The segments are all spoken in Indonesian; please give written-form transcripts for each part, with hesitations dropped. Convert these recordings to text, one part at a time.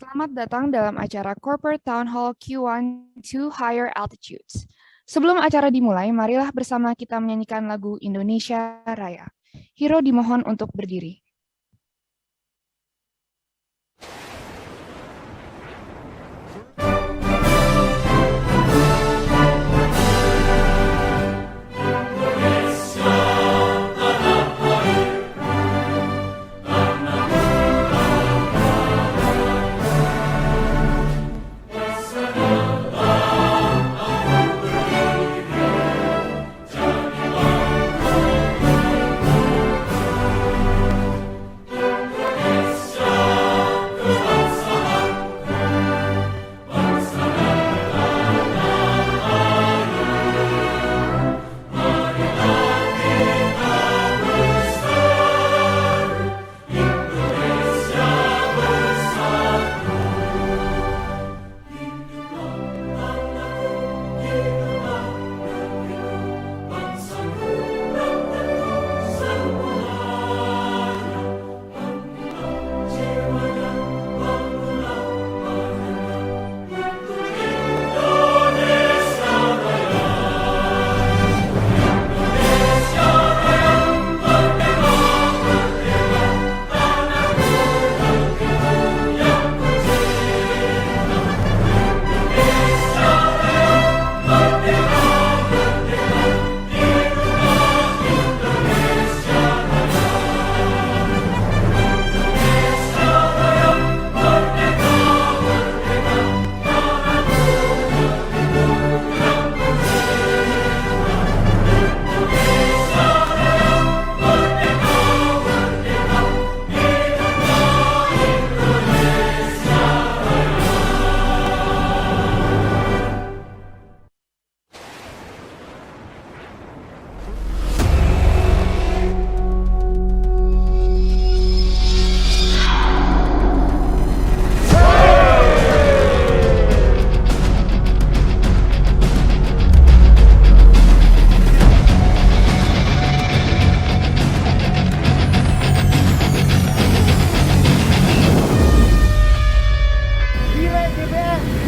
Selamat datang dalam acara Corporate Town Hall Q1 to Higher Altitudes. Sebelum acara dimulai, marilah bersama kita menyanyikan lagu Indonesia Raya. Hiro dimohon untuk berdiri.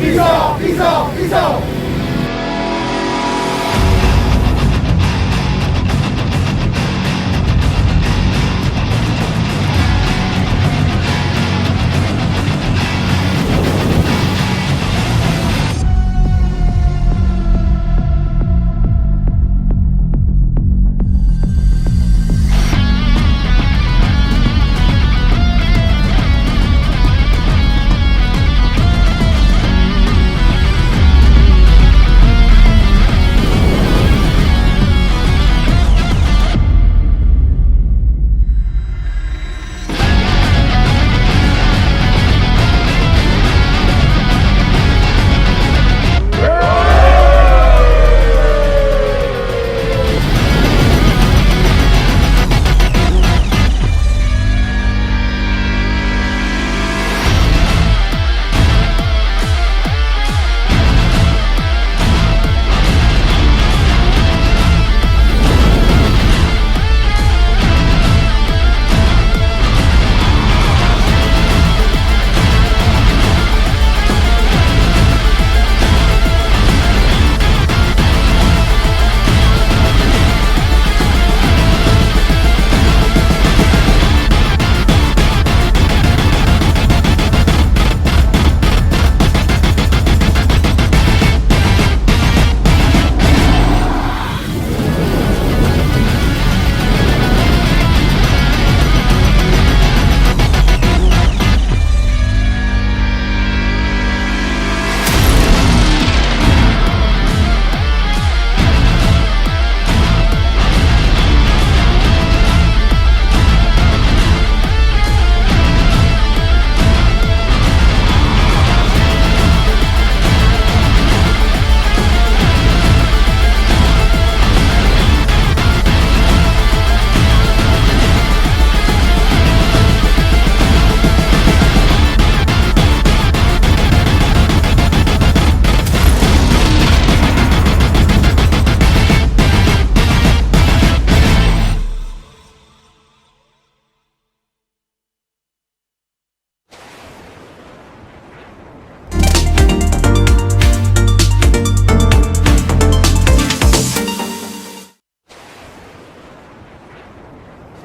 Pisau, pisau, pisau.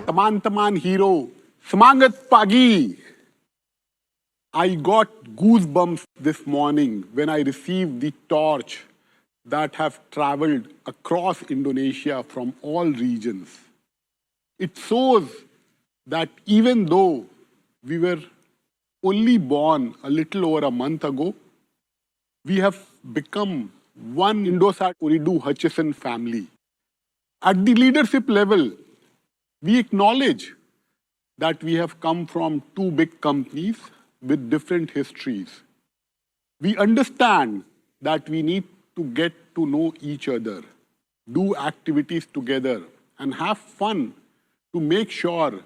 Teman-teman hero, semangat pagi! I got goosebumps this morning when I received the torch that have traveled across Indonesia from all regions. It shows that even though we were only born a little over a month ago, we have become one Indosat Ooredoo Hutchison family. At the leadership level, we acknowledge that we have come from two big companies with different histories. We understand that we need to get to know each other, do activities together, and have fun to make sure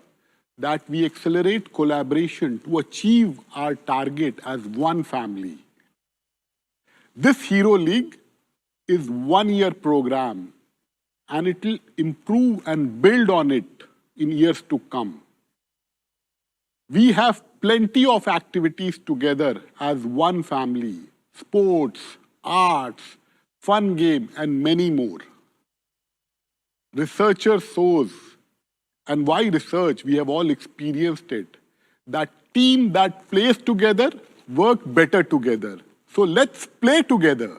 that we accelerate collaboration to achieve our target as one family. This Hero League is a one-year program, and it will improve and build on it in years to come. We have plenty of activities together as one family: sports, arts, fun game, and many more. Researchers shows, and why research, we have all experienced it, that team that plays together work better together. So let's play together.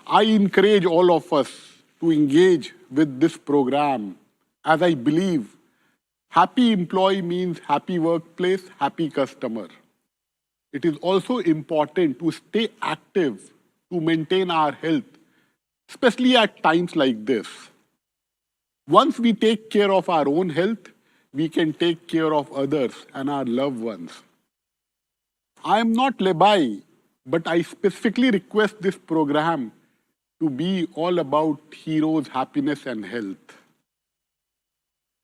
I encourage all of us to engage with this program, as I believe happy employee means happy workplace, happy customer. It is also important to stay active to maintain our health, especially at times like this. Once we take care of our own health, we can take care of others and our loved ones. I am not Lebai, but I specifically request this program to be all about heroes' happiness and health.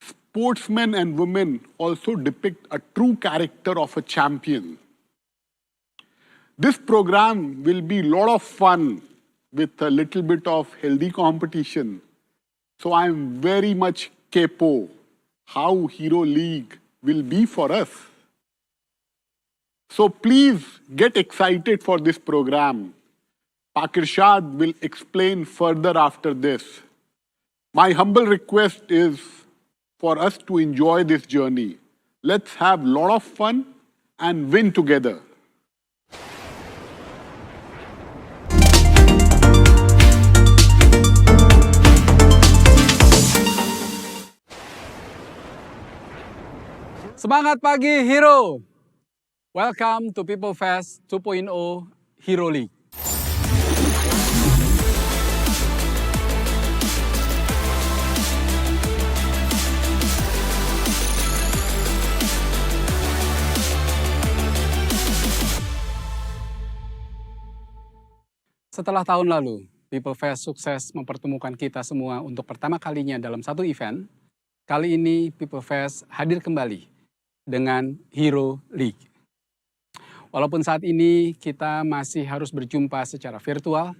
Sportsmen and women also depict a true character of a champion. This program will be a lot of fun with a little bit of healthy competition. So I am very much capo how Hero League will be for us. So please get excited for this program. Pak Irshad will explain further after this. My humble request is for us to enjoy this journey. Let's have a lot of fun and win together. Semangat pagi Hero! Welcome to People Fest 2.0 Hero League. Setelah tahun lalu, People Fest sukses mempertemukan kita semua untuk pertama kalinya dalam satu event. Kali ini People Fest hadir kembali dengan Hero League. Walaupun saat ini kita masih harus berjumpa secara virtual,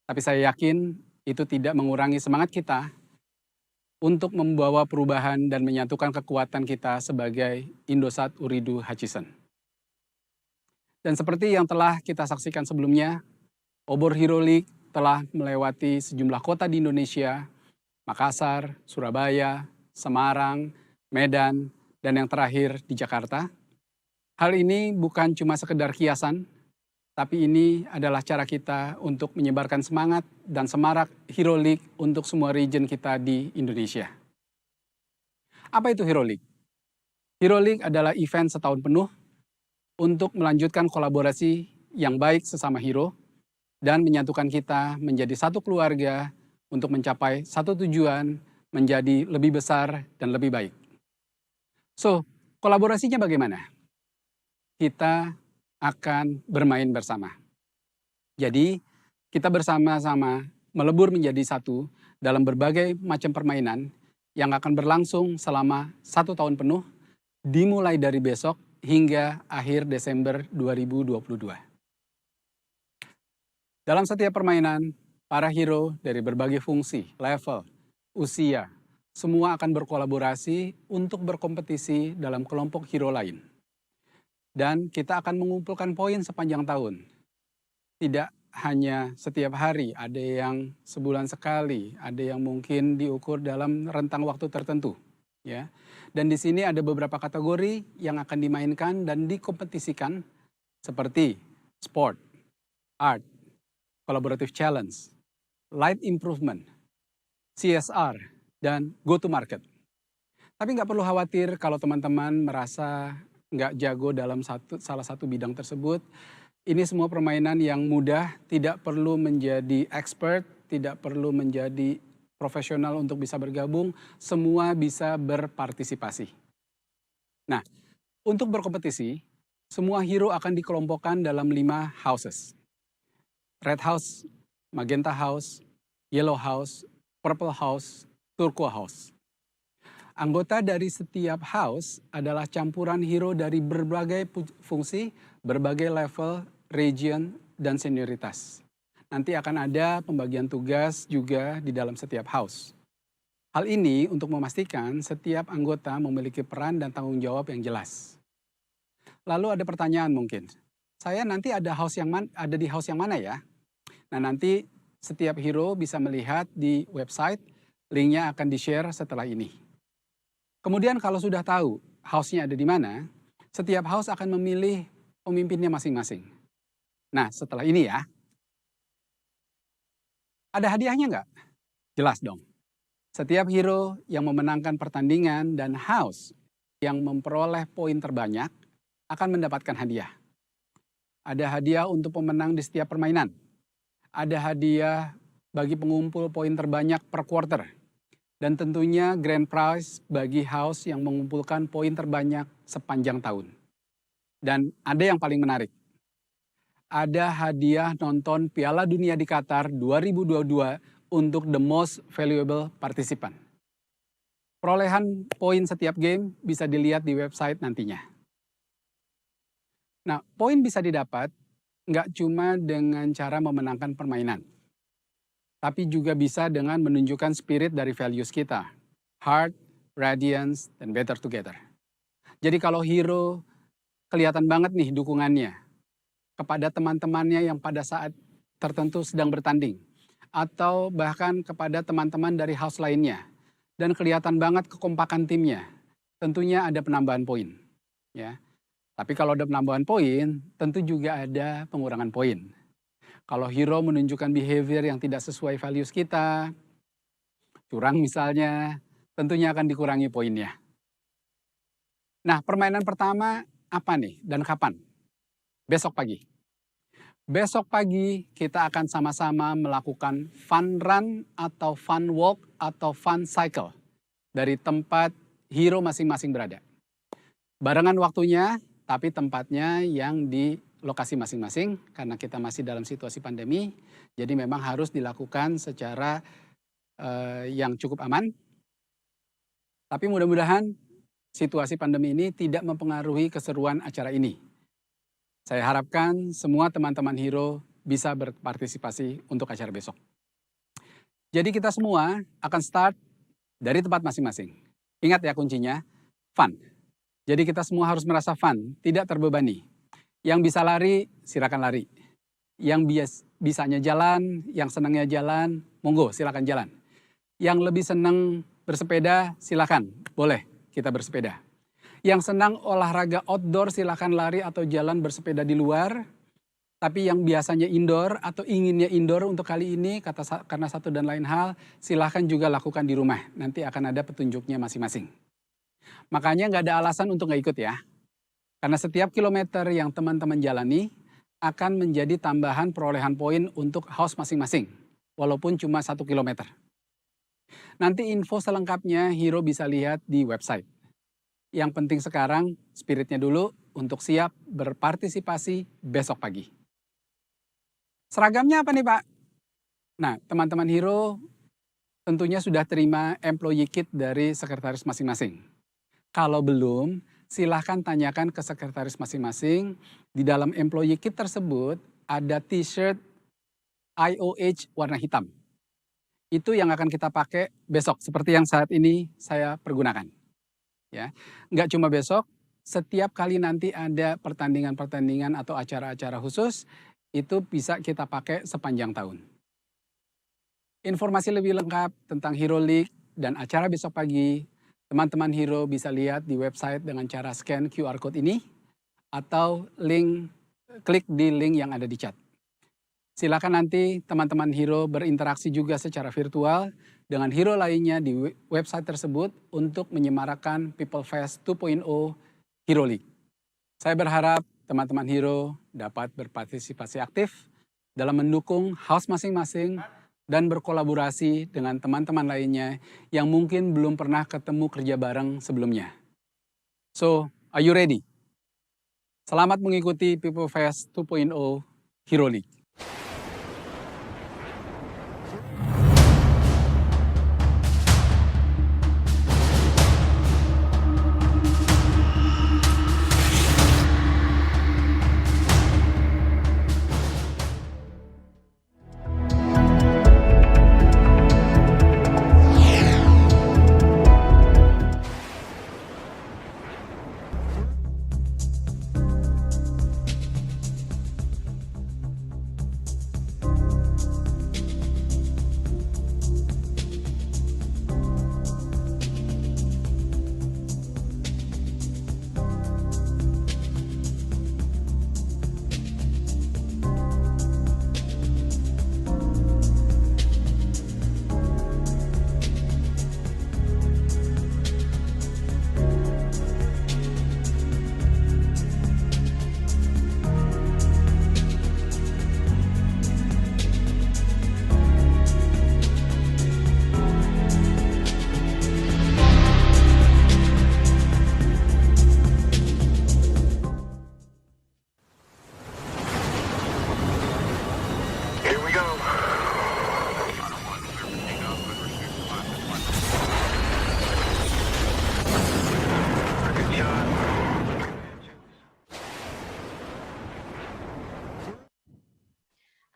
tapi saya yakin itu tidak mengurangi semangat kita untuk membawa perubahan dan menyatukan kekuatan kita sebagai Indosat Ooredoo Hutchison. Dan seperti yang telah kita saksikan sebelumnya, obor Hero League telah melewati sejumlah kota di Indonesia, Makassar, Surabaya, Semarang, Medan, dan yang terakhir di Jakarta. Hal ini bukan cuma sekedar kiasan, tapi ini adalah cara kita untuk menyebarkan semangat dan semarak Hero League untuk semua region kita di Indonesia. Apa itu Hero League? Hero League adalah event setahun penuh untuk melanjutkan kolaborasi yang baik sesama hero dan menyatukan kita menjadi satu keluarga untuk mencapai satu tujuan menjadi lebih besar dan lebih baik. So, kolaborasinya bagaimana? Kita akan bermain bersama. Jadi, kita bersama-sama melebur menjadi satu dalam berbagai macam permainan yang akan berlangsung selama 1 tahun penuh, dimulai dari besok hingga akhir Desember 2022. Dalam setiap permainan, para hero dari berbagai fungsi, level, usia, semua akan berkolaborasi untuk berkompetisi dalam kelompok hero lain. Dan kita akan mengumpulkan poin sepanjang tahun. Tidak hanya setiap hari, ada yang sebulan sekali, ada yang mungkin diukur dalam rentang waktu tertentu. Ya. Dan di sini ada beberapa kategori yang akan dimainkan dan dikompetisikan seperti sport, art, collaborative challenge, life improvement, CSR, dan go to market. Tapi nggak perlu khawatir kalau teman-teman merasa nggak jago dalam salah satu bidang tersebut. Ini semua permainan yang mudah, tidak perlu menjadi expert, tidak perlu menjadi profesional untuk bisa bergabung, semua bisa berpartisipasi. Nah, untuk berkompetisi, semua hero akan dikelompokkan dalam 5 houses. Red House, Magenta House, Yellow House, Purple House, Turquoise House. Anggota dari setiap house adalah campuran hero dari berbagai fungsi, berbagai level, region, dan senioritas. Nanti akan ada pembagian tugas juga di dalam setiap house. Hal ini untuk memastikan setiap anggota memiliki peran dan tanggung jawab yang jelas. Lalu ada pertanyaan mungkin, saya nanti ada di house yang mana ya? Nah, nanti setiap hero bisa melihat di website, linknya akan di-share setelah ini. Kemudian kalau sudah tahu house-nya ada di mana, setiap house akan memilih pemimpinnya masing-masing. Nah, setelah ini ya, ada hadiahnya nggak? Jelas dong. Setiap hero yang memenangkan pertandingan dan house yang memperoleh poin terbanyak akan mendapatkan hadiah. Ada hadiah untuk pemenang di setiap permainan. Ada hadiah bagi pengumpul poin terbanyak per quarter. Dan tentunya grand prize bagi house yang mengumpulkan poin terbanyak sepanjang tahun. Dan ada yang paling menarik. Ada hadiah nonton Piala Dunia di Qatar 2022 untuk the most valuable participant. Perolehan poin setiap game bisa dilihat di website nantinya. Nah, poin bisa didapat nggak cuma dengan cara memenangkan permainan, tapi juga bisa dengan menunjukkan spirit dari values kita. Heart, radiance, dan better together. Jadi kalau hero kelihatan banget nih dukungannya kepada teman-temannya yang pada saat tertentu sedang bertanding. Atau bahkan kepada teman-teman dari house lainnya. Dan kelihatan banget kekompakan timnya. Tentunya ada penambahan poin. Ya. Tapi kalau ada penambahan poin, tentu juga ada pengurangan poin. Kalau hero menunjukkan behavior yang tidak sesuai values kita, curang misalnya, tentunya akan dikurangi poinnya. Nah, permainan pertama apa nih dan kapan? Besok pagi. Besok pagi kita akan sama-sama melakukan fun run atau fun walk atau fun cycle dari tempat hero masing-masing berada. Barengan waktunya, tapi tempatnya yang di lokasi masing-masing karena kita masih dalam situasi pandemi. Jadi memang harus dilakukan secara yang cukup aman. Tapi mudah-mudahan situasi pandemi ini tidak mempengaruhi keseruan acara ini. Saya harapkan semua teman-teman hero bisa berpartisipasi untuk acara besok. Jadi kita semua akan start dari tempat masing-masing. Ingat ya kuncinya, fun. Jadi kita semua harus merasa fun, tidak terbebani. Yang bisa lari, silakan lari. Yang bisanya jalan, yang senangnya jalan, monggo silakan jalan. Yang lebih senang bersepeda, silakan, boleh kita bersepeda. Yang senang olahraga outdoor, silakan lari atau jalan bersepeda di luar. Tapi yang biasanya indoor atau inginnya indoor untuk kali ini, karena satu dan lain hal, silakan juga lakukan di rumah. Nanti akan ada petunjuknya masing-masing. Makanya nggak ada alasan untuk nggak ikut ya. Karena setiap kilometer yang teman-teman jalani akan menjadi tambahan perolehan poin untuk house masing-masing. Walaupun cuma 1 kilometer. Nanti info selengkapnya hero bisa lihat di website. Yang penting sekarang spiritnya dulu untuk siap berpartisipasi besok pagi. Seragamnya apa nih Pak? Nah teman-teman hero tentunya sudah terima employee kit dari sekretaris masing-masing. Kalau belum, silahkan tanyakan ke sekretaris masing-masing. Di dalam employee kit tersebut ada t-shirt IOH warna hitam. Itu yang akan kita pakai besok, seperti yang saat ini saya pergunakan. Ya, nggak cuma besok, setiap kali nanti ada pertandingan-pertandingan atau acara-acara khusus, itu bisa kita pakai sepanjang tahun. Informasi lebih lengkap tentang Hero League dan acara besok pagi, teman-teman hero bisa lihat di website dengan cara scan QR code ini atau klik di link yang ada di chat. Silakan nanti teman-teman hero berinteraksi juga secara virtual dengan hero lainnya di website tersebut untuk menyemarakan People Fest 2.0 Hero League. Saya berharap teman-teman hero dapat berpartisipasi aktif dalam mendukung house masing-masing dan berkolaborasi dengan teman-teman lainnya yang mungkin belum pernah ketemu kerja bareng sebelumnya. So, are you ready? Selamat mengikuti People Fest 2.0 Hero League.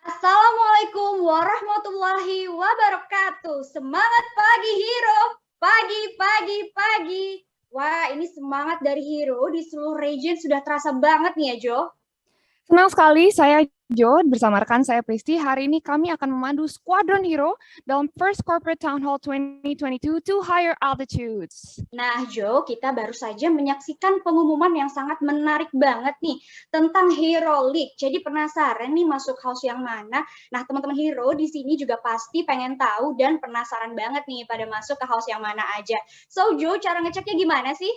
Assalamualaikum warahmatullahi wabarakatuh. Semangat pagi hero, pagi. Wah, ini semangat dari Hero di seluruh region sudah terasa banget nih ya, Jo. Senang sekali, saya Jo, bersama rekan saya Pristi. Hari ini kami akan memandu Squadron Hero dalam First Corporate Town Hall 2022 to Higher Altitudes. Nah, Jo, kita baru saja menyaksikan pengumuman yang sangat menarik banget nih tentang Hero League. Jadi penasaran nih masuk house yang mana? Nah, teman-teman Hero di sini juga pasti pengen tahu dan penasaran banget nih pada masuk ke house yang mana aja. So, Jo, cara ngeceknya gimana sih?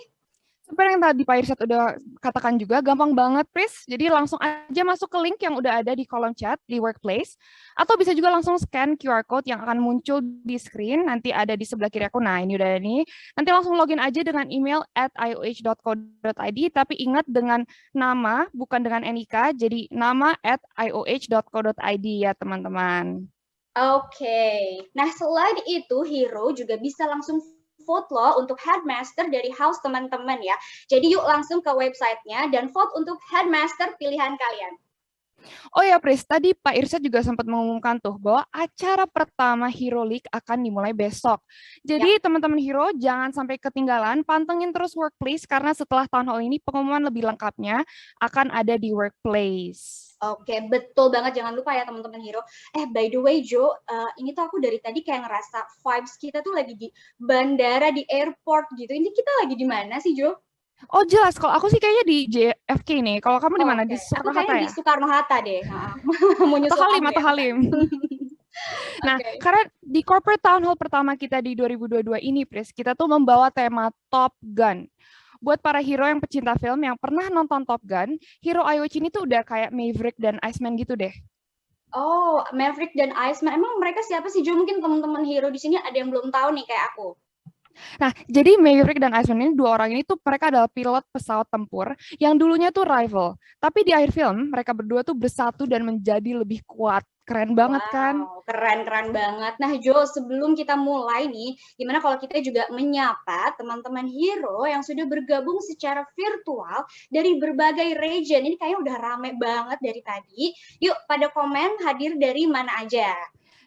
Seperti yang tadi Pak Irsyad udah katakan juga, gampang banget, Pris. Jadi langsung aja masuk ke link yang udah ada di kolom chat di Workplace. Atau bisa juga langsung scan QR Code yang akan muncul di screen. Nanti ada di sebelah kiri aku. Nah, ini udah ada nih. Nanti langsung login aja dengan email @ioh.co.id. Tapi ingat dengan nama, bukan dengan NIK. Jadi nama @ioh.co.id ya, teman-teman. Oke. Nah, selain itu, Hero juga bisa langsung vote loh untuk headmaster dari house teman-teman ya. Jadi yuk langsung ke websitenya dan vote untuk headmaster pilihan kalian. Oh ya, Pris, tadi Pak Irsyad juga sempat mengumumkan tuh bahwa acara pertama Hero League akan dimulai besok. Jadi teman-teman Hero jangan sampai ketinggalan, pantengin terus Workplace karena setelah Town Hall ini pengumuman lebih lengkapnya akan ada di Workplace. Oke, betul banget. Jangan lupa ya teman-teman Hero. By the way, Jo, ini tuh aku dari tadi kayak ngerasa vibes kita tuh lagi di bandara, di airport gitu. Ini kita lagi di mana sih, Jo? Oh jelas, kalau aku sih kayaknya di JFK nih. Kalau kamu di mana? Oke. Di Aku Soekarno-Hatta kayaknya ya? di Soekarno-Hatta deh. Mau Atau nyusul Halim, kamu atau ya. Halim. Nah, Oke. karena di Corporate Town Hall pertama kita di 2022 ini, Pris, kita tuh membawa tema Top Gun. Buat para hero yang pecinta film yang pernah nonton Top Gun, hero IOC ini tuh udah kayak Maverick dan Iceman gitu deh. Oh, Maverick dan Iceman. Emang mereka siapa sih, Jo? Mungkin teman-teman Hero di sini ada yang belum tahu nih kayak aku. Nah, jadi Maverick dan Iceman ini dua orang ini tuh mereka adalah pilot pesawat tempur yang dulunya tuh rival. Tapi di akhir film mereka berdua tuh bersatu dan menjadi lebih kuat. Keren banget kan? Wow, keren banget. Nah, Jo, sebelum kita mulai nih, gimana kalau kita juga menyapa teman-teman Hero yang sudah bergabung secara virtual dari berbagai region. Ini kayaknya udah rame banget dari tadi. Yuk, pada komen hadir dari mana aja.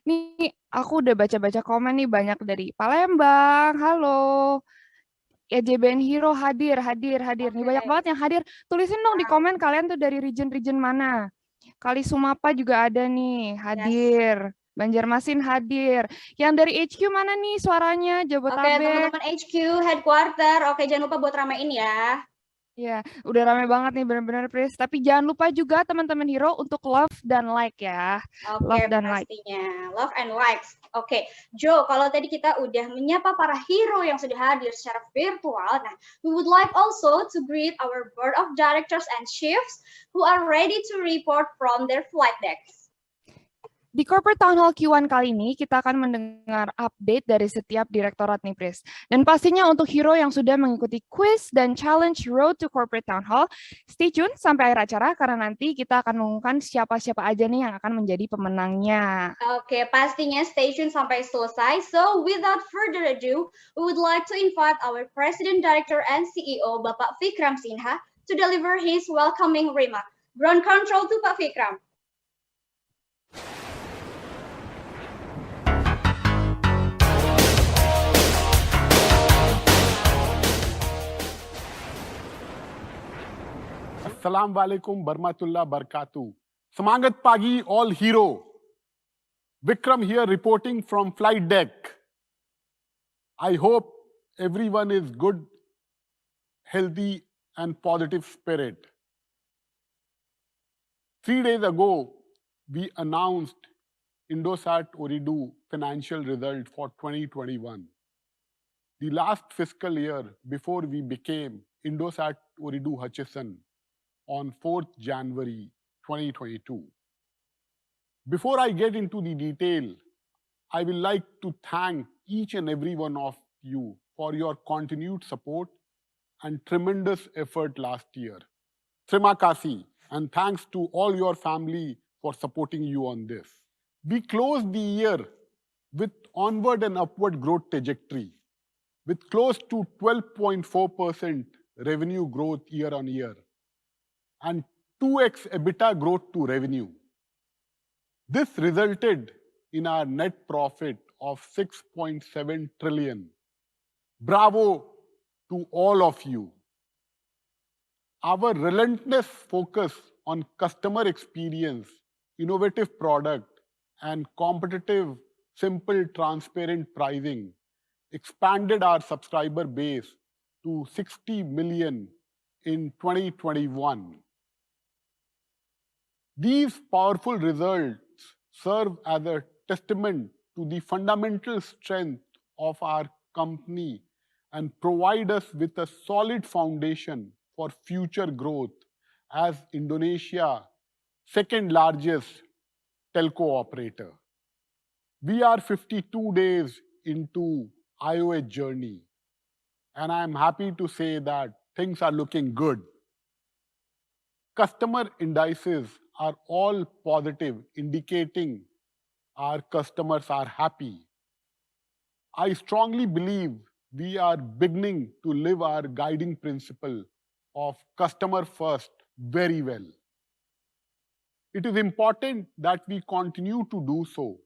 Nih, aku udah baca-baca komen nih banyak dari Palembang. Halo. JBN Hero hadir. Nih banyak banget yang hadir. Tulisin dong di komen kalian tuh dari region-region mana. Kali Sumapa juga ada nih, hadir. Banjarmasin hadir. Yang dari HQ mana nih suaranya? Jabotabek. Oke, teman-teman HQ, headquarter. Oke, jangan lupa buat ramein ya. Ya, udah rame banget nih benar-benar, Pris. Tapi jangan lupa juga teman-teman Hero untuk love dan like ya. Oke, pastinya. Love and likes. Oke, Jo, kalau tadi kita udah menyapa para hero yang sudah hadir secara virtual, nah, we would like also to greet our board of directors and chiefs who are ready to report from their flight decks. Di Corporate Town Hall Q1 kali ini, kita akan mendengar update dari setiap direktorat nih, Pris. Dan pastinya untuk hero yang sudah mengikuti quiz dan challenge Road to Corporate Town Hall, stay tune sampai akhir acara, karena nanti kita akan mengumumkan siapa-siapa aja nih yang akan menjadi pemenangnya. Oke, pastinya stay tune sampai selesai. So, without further ado, we would like to invite our President, Director, and CEO, Bapak Vikram Sinha, to deliver his welcoming remark. Ground control to Pak Vikram. Assalamualaikum warahmatullahi wabarakatuh. Semangat pagi all hero. Vikram here reporting from flight deck. I hope everyone is good, healthy and positive spirit. 3 days ago, we announced Indosat Ooredoo financial result for 2021. The last fiscal year before we became Indosat Ooredoo Hutchison on 4th January 2022. Before I get into the detail, I will like to thank each and every one of you for your continued support and tremendous effort last year. Terima kasih, and thanks to all your family for supporting you on this. We closed the year with onward and upward growth trajectory, with close to 12.4% revenue growth year on year, and 2x EBITDA growth to revenue. This resulted in our net profit of 6.7 trillion. Bravo to all of you. Our relentless focus on customer experience, innovative product, and competitive, simple, transparent pricing expanded our subscriber base to 60 million in 2021. These powerful results serve as a testament to the fundamental strength of our company and provide us with a solid foundation for future growth as Indonesia's second largest telco operator. We are 52 days into IOH journey, and I am happy to say that things are looking good. Customer indices are all positive, indicating our customers are happy. I strongly believe we are beginning to live our guiding principle of customer first very well. It is important that we continue to do so.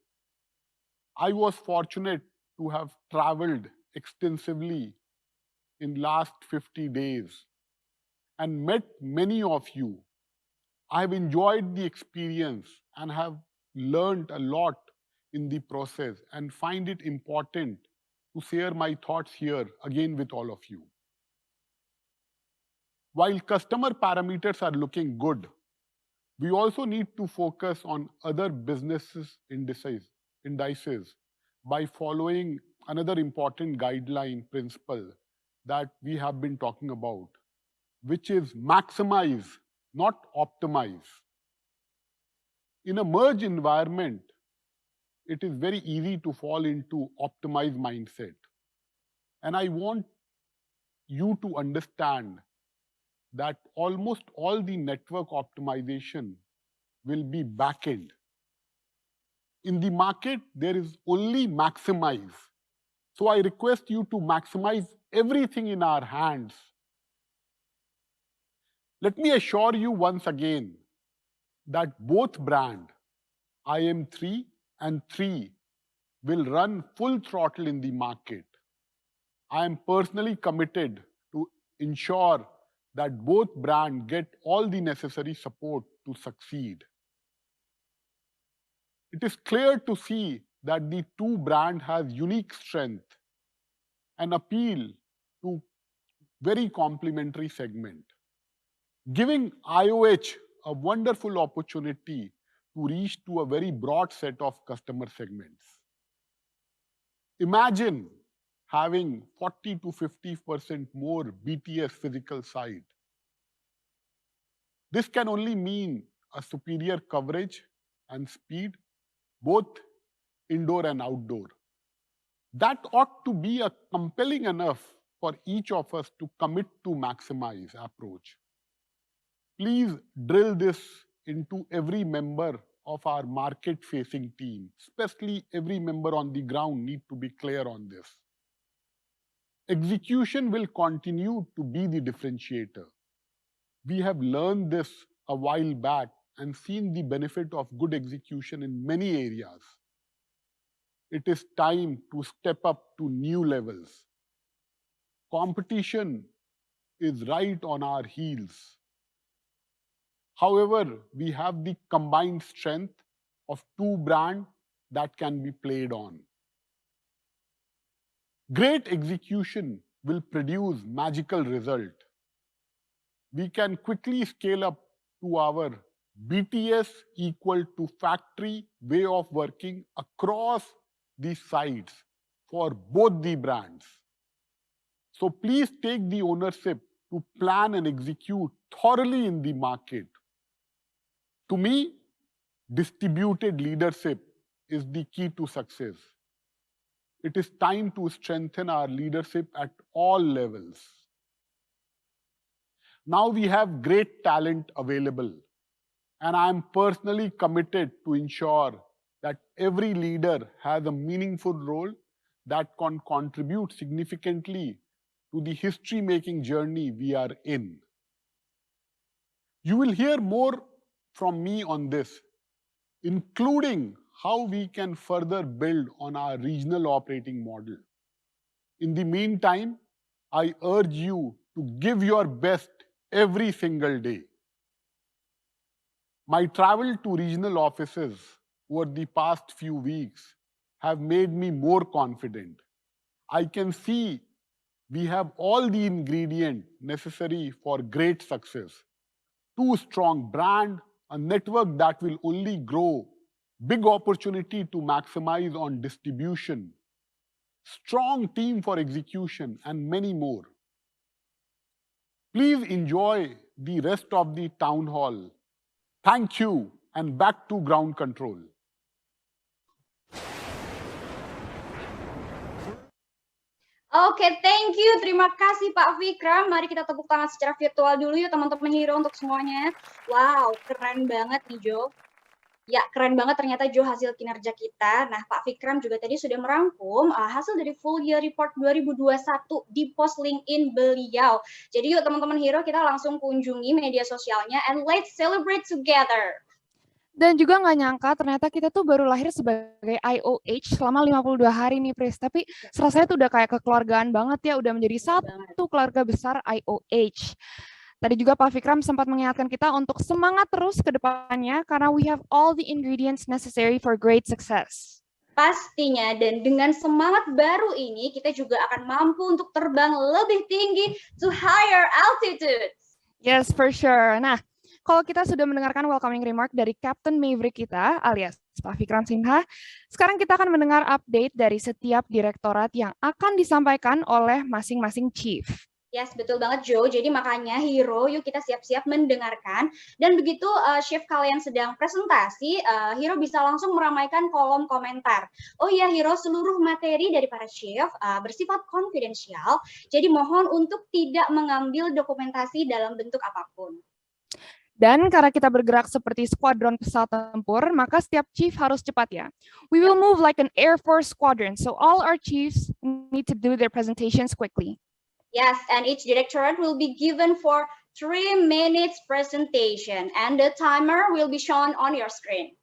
I was fortunate to have traveled extensively in last 50 days and met many of you. I have enjoyed the experience and have learned a lot in the process and find it important to share my thoughts here again with all of you. While customer parameters are looking good, we also need to focus on other businesses indices by following another important guideline principle that we have been talking about, which is maximize, not optimize. In a merge environment, it is very easy to fall into optimize mindset. And I want you to understand that almost all the network optimization will be back-end. In the market, there is only maximize. So I request you to maximize everything in our hands. Let me assure you once again that both brand, IM3 and 3, will run full throttle in the market. I am personally committed to ensure that both brands get all the necessary support to succeed. It is clear to see that the two brands have unique strength and appeal to very complementary segment, giving IOH a wonderful opportunity to reach to a very broad set of customer segments. Imagine having 40 to 50% more BTS physical site. This can only mean a superior coverage and speed, both indoor and outdoor. That ought to be a compelling enough for each of us to commit to maximize approach. Please drill this into every member of our market-facing team, especially every member on the ground need to be clear on this. Execution will continue to be the differentiator. We have learned this a while back and seen the benefit of good execution in many areas. It is time to step up to new levels. Competition is right on our heels. However, we have the combined strength of two brands that can be played on. Great execution will produce magical result. We can quickly scale up to our BTS equal to factory way of working across these sites for both the brands. So please take the ownership to plan and execute thoroughly in the market. To me, distributed leadership is the key to success. It is time to strengthen our leadership at all levels. Now we have great talent available, and I am personally committed to ensure that every leader has a meaningful role that can contribute significantly to the history-making journey we are in. You will hear more from me on this, including how we can further build on our regional operating model. In the meantime, I urge you to give your best every single day. My travel to regional offices over the past few weeks have made me more confident. I can see we have all the ingredients necessary for great success. Too strong brand, a network that will only grow, big opportunity to maximize on distribution, strong team for execution, and many more. Please enjoy the rest of the town hall. Thank you, and back to ground control. Oke, thank you. Terima kasih Pak Vikram. Mari kita tepuk tangan secara virtual dulu yuk teman-teman Hero untuk semuanya. Wow, keren banget nih Jo. Ya, keren banget ternyata Jo hasil kinerja kita. Nah, Pak Vikram juga tadi sudah merangkum hasil dari full year report 2021 di post LinkedIn beliau. Jadi yuk teman-teman Hero, kita langsung kunjungi media sosialnya and let's celebrate together. Dan juga nggak nyangka ternyata kita tuh baru lahir sebagai IOH selama 52 hari nih, Pris. Tapi rasanya tuh udah kayak kekeluargaan banget ya, udah menjadi satu keluarga besar IOH. Tadi juga Pak Vikram sempat mengingatkan kita untuk semangat terus ke depannya karena we have all the ingredients necessary for great success. Pastinya, dan dengan semangat baru ini, kita juga akan mampu untuk terbang lebih tinggi to higher altitudes. Yes, for sure. Nah, kalau kita sudah mendengarkan welcoming remark dari Captain Maverick kita, alias Pak Vikram Sinha, sekarang kita akan mendengar update dari setiap direktorat yang akan disampaikan oleh masing-masing chief. Yes, betul banget Jo. Jadi makanya Hero, yuk kita siap-siap mendengarkan. Dan begitu chief kalian sedang presentasi, Hero bisa langsung meramaikan kolom komentar. Oh iya Hero, seluruh materi dari para chief bersifat konfidensial. Jadi mohon untuk tidak mengambil dokumentasi dalam bentuk apapun. Dan karena kita bergerak seperti skuadron pesawat tempur, maka setiap chief harus cepat ya. We will move like an Air Force squadron, so all our chiefs need to do their presentations quickly. Yes, and each directorate will be given for 3 minutes presentation, and the timer will be shown on your screen.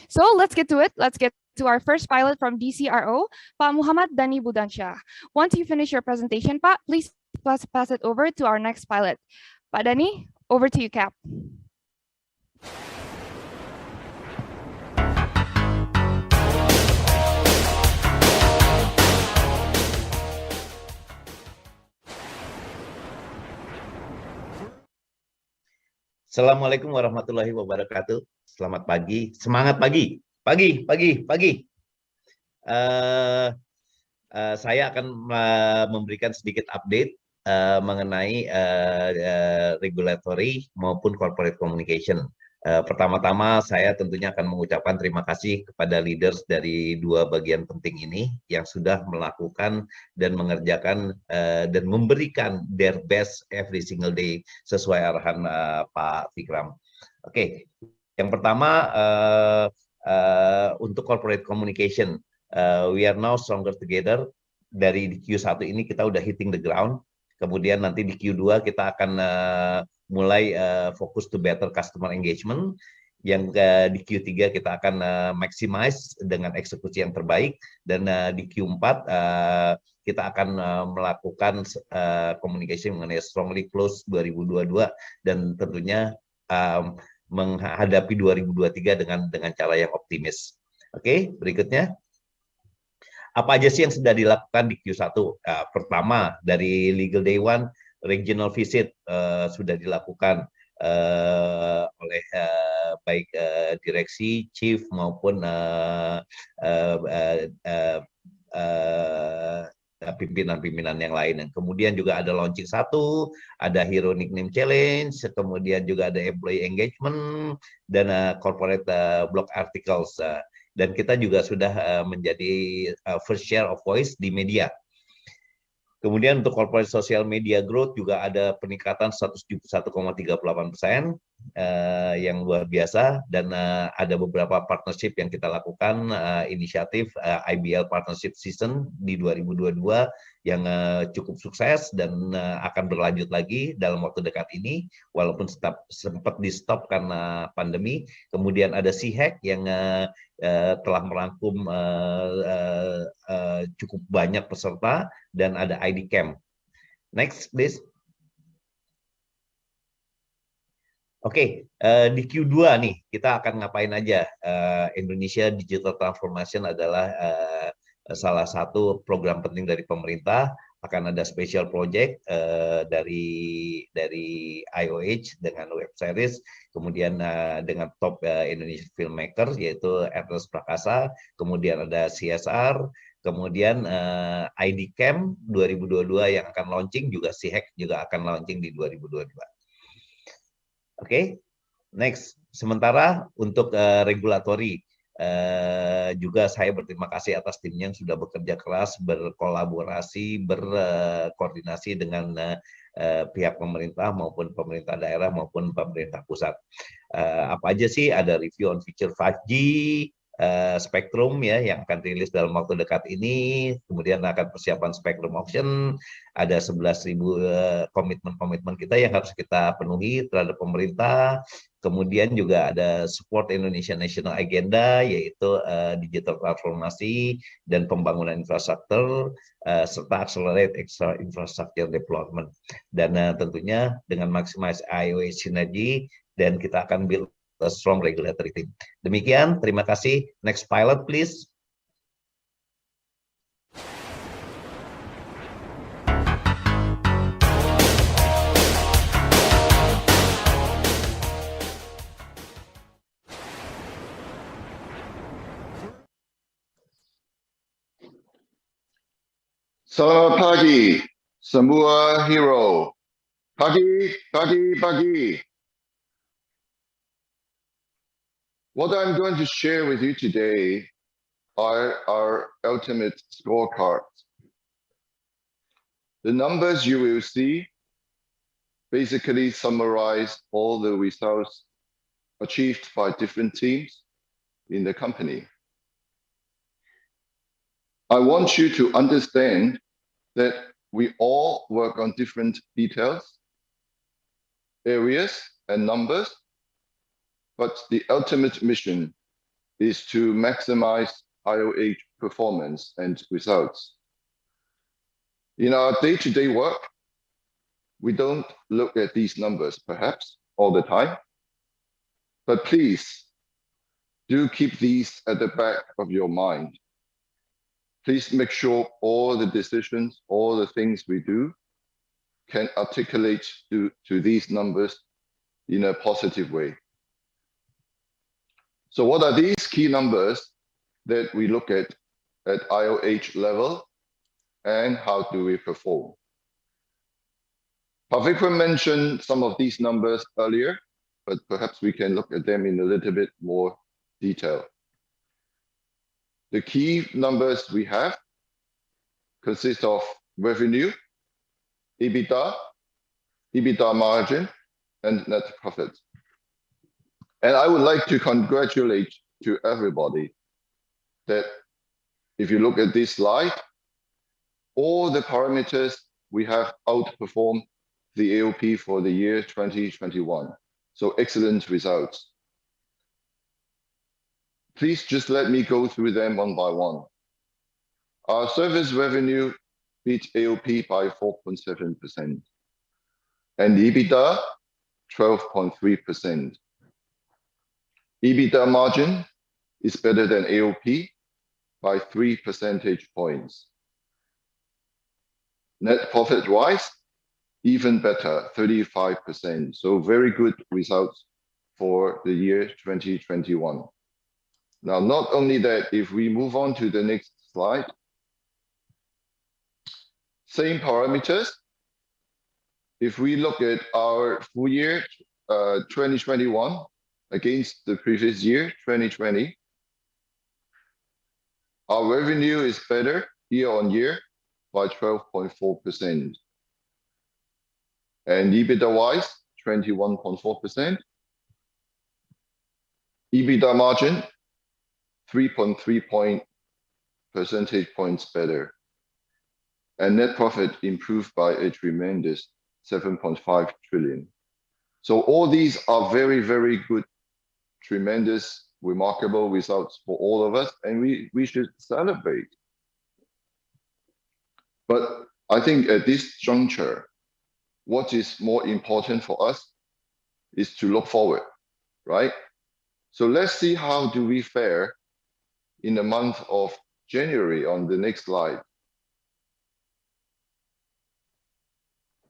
So let's get to it. Let's get to our first pilot from DCRO, Pak Muhammad Dhani Budansyah. Once you finish your presentation, Pak, please pass it over to our next pilot. Pak Dhani, over to you, Cap. Assalamualaikum warahmatullahi wabarakatuh. Selamat pagi, semangat pagi, pagi. Saya akan memberikan sedikit update mengenai regulatory maupun corporate communication. Pertama-tama saya tentunya akan mengucapkan terima kasih kepada leaders dari dua bagian penting ini yang sudah melakukan dan mengerjakan dan memberikan their best every single day sesuai arahan Pak Vikram. Oke, yang pertama untuk corporate communication, we are now stronger together. Dari Q1 ini kita udah hitting the ground. Kemudian nanti di Q2 kita akan mulai fokus to better customer engagement. Yang di Q3 kita akan maximize dengan eksekusi yang terbaik. Dan di Q4 kita akan melakukan communication mengenai strongly close 2022 dan tentunya menghadapi 2023 dengan cara yang optimis. Oke, berikutnya. Apa aja sih yang sudah dilakukan di Q1? Pertama, dari Legal Day One, regional visit sudah dilakukan oleh baik direksi, chief maupun pimpinan-pimpinan yang lain. Dan kemudian juga ada launching 1, ada Hero Nickname Challenge, kemudian juga ada employee engagement, dan corporate blog articles. Dan kita juga sudah menjadi first share of voice di media. Kemudian untuk corporate social media growth juga ada peningkatan 171,38% yang luar biasa, dan ada beberapa partnership yang kita lakukan, inisiatif IBL Partnership Season di 2022 yang cukup sukses dan akan berlanjut lagi dalam waktu dekat ini walaupun sempat di stop karena pandemi. Kemudian ada CHEC yang telah merangkum cukup banyak peserta, dan ada ID Camp. Next, please. Oke, di Q2 nih kita akan ngapain aja? Indonesia Digital Transformation adalah salah satu program penting dari pemerintah. Akan ada special project dari IOH dengan web series, kemudian dengan top Indonesia filmmaker yaitu Ernest Prakasa, kemudian ada CSR, kemudian ID Camp 2022 yang akan launching, juga SIHEC juga akan launching di 2022. Oke, next. Sementara untuk regulatory, juga saya berterima kasih atas timnya yang sudah bekerja keras, berkolaborasi, berkoordinasi dengan pihak pemerintah maupun pemerintah daerah maupun pemerintah pusat. Apa aja sih? Ada review on feature 5G, spektrum ya yang akan rilis dalam waktu dekat ini, kemudian akan persiapan spektrum auction, ada 11.000 komitmen-komitmen kita yang harus kita penuhi terhadap pemerintah, kemudian juga ada support Indonesia National Agenda yaitu digital transformasi dan pembangunan infrastruktur serta accelerate infrastructure development, dan tentunya dengan maximize IOH synergy dan kita akan build a strong regulatory team. Demikian, terima kasih. Next pilot, please. Selamat pagi, semua hero. Pagi, pagi, pagi. What I'm going to share with you today are our ultimate scorecards. The numbers you will see basically summarize all the results achieved by different teams in the company. I want you to understand that we all work on different details, areas, and numbers, but the ultimate mission is to maximize IOH performance and results. In our day-to-day work, we don't look at these numbers perhaps all the time, but please do keep these at the back of your mind. Please make sure all the decisions, all the things we do can articulate to these numbers in a positive way. So what are these key numbers that we look at IOH level, and how do we perform? Pak Vikram mentioned some of these numbers earlier, but perhaps we can look at them in a little bit more detail. The key numbers we have consist of revenue, EBITDA, EBITDA margin, and net profit. And I would like to congratulate to everybody that if you look at this slide, all the parameters we have outperformed the AOP for the year 2021. So excellent results. Please just let me go through them one by one. Our service revenue beat AOP by 4.7%, and EBITDA 12.3%. EBITDA margin is better than AOP by 3 percentage points. Net profit-wise, even better, 35%. So very good results for the year 2021. Now, not only that, if we move on to the next slide, same parameters. If we look at our full year 2021 against the previous year, 2020, our revenue is better year on year by 12.4%. And EBITDA-wise, 21.4%. EBITDA margin, 3.3 percentage points better. And net profit improved by a tremendous 7.5 trillion. So all these are very, very good, tremendous, remarkable results for all of us, and we should celebrate. But I think at this juncture, what is more important for us is to look forward, right? So let's see how do we fare in the month of January on the next slide.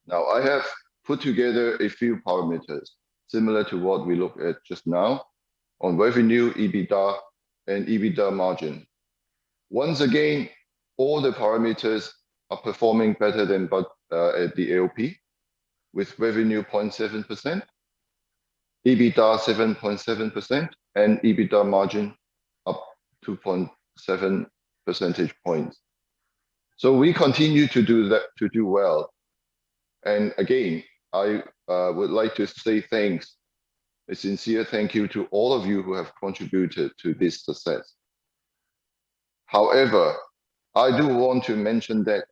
Now, I have put together a few parameters similar to what we looked at just now on revenue, EBITDA, and EBITDA margin. Once again, all the parameters are performing better than at the AOP, with revenue 0.7%, EBITDA 7.7%, and EBITDA margin up 2.7 percentage points. So we continue to do well. And again, I would like to say thanks, a sincere thank you to all of you who have contributed to this success. However, I do want to mention that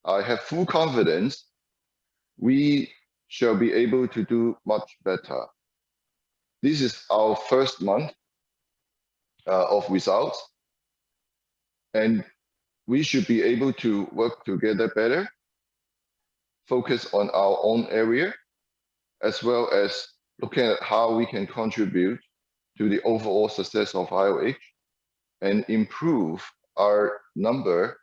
I have full confidence we shall be able to do much better. This is our first month of results, and we should be able to work together better, focus on our own area, as well as looking at how we can contribute to the overall success of IOH and improve our number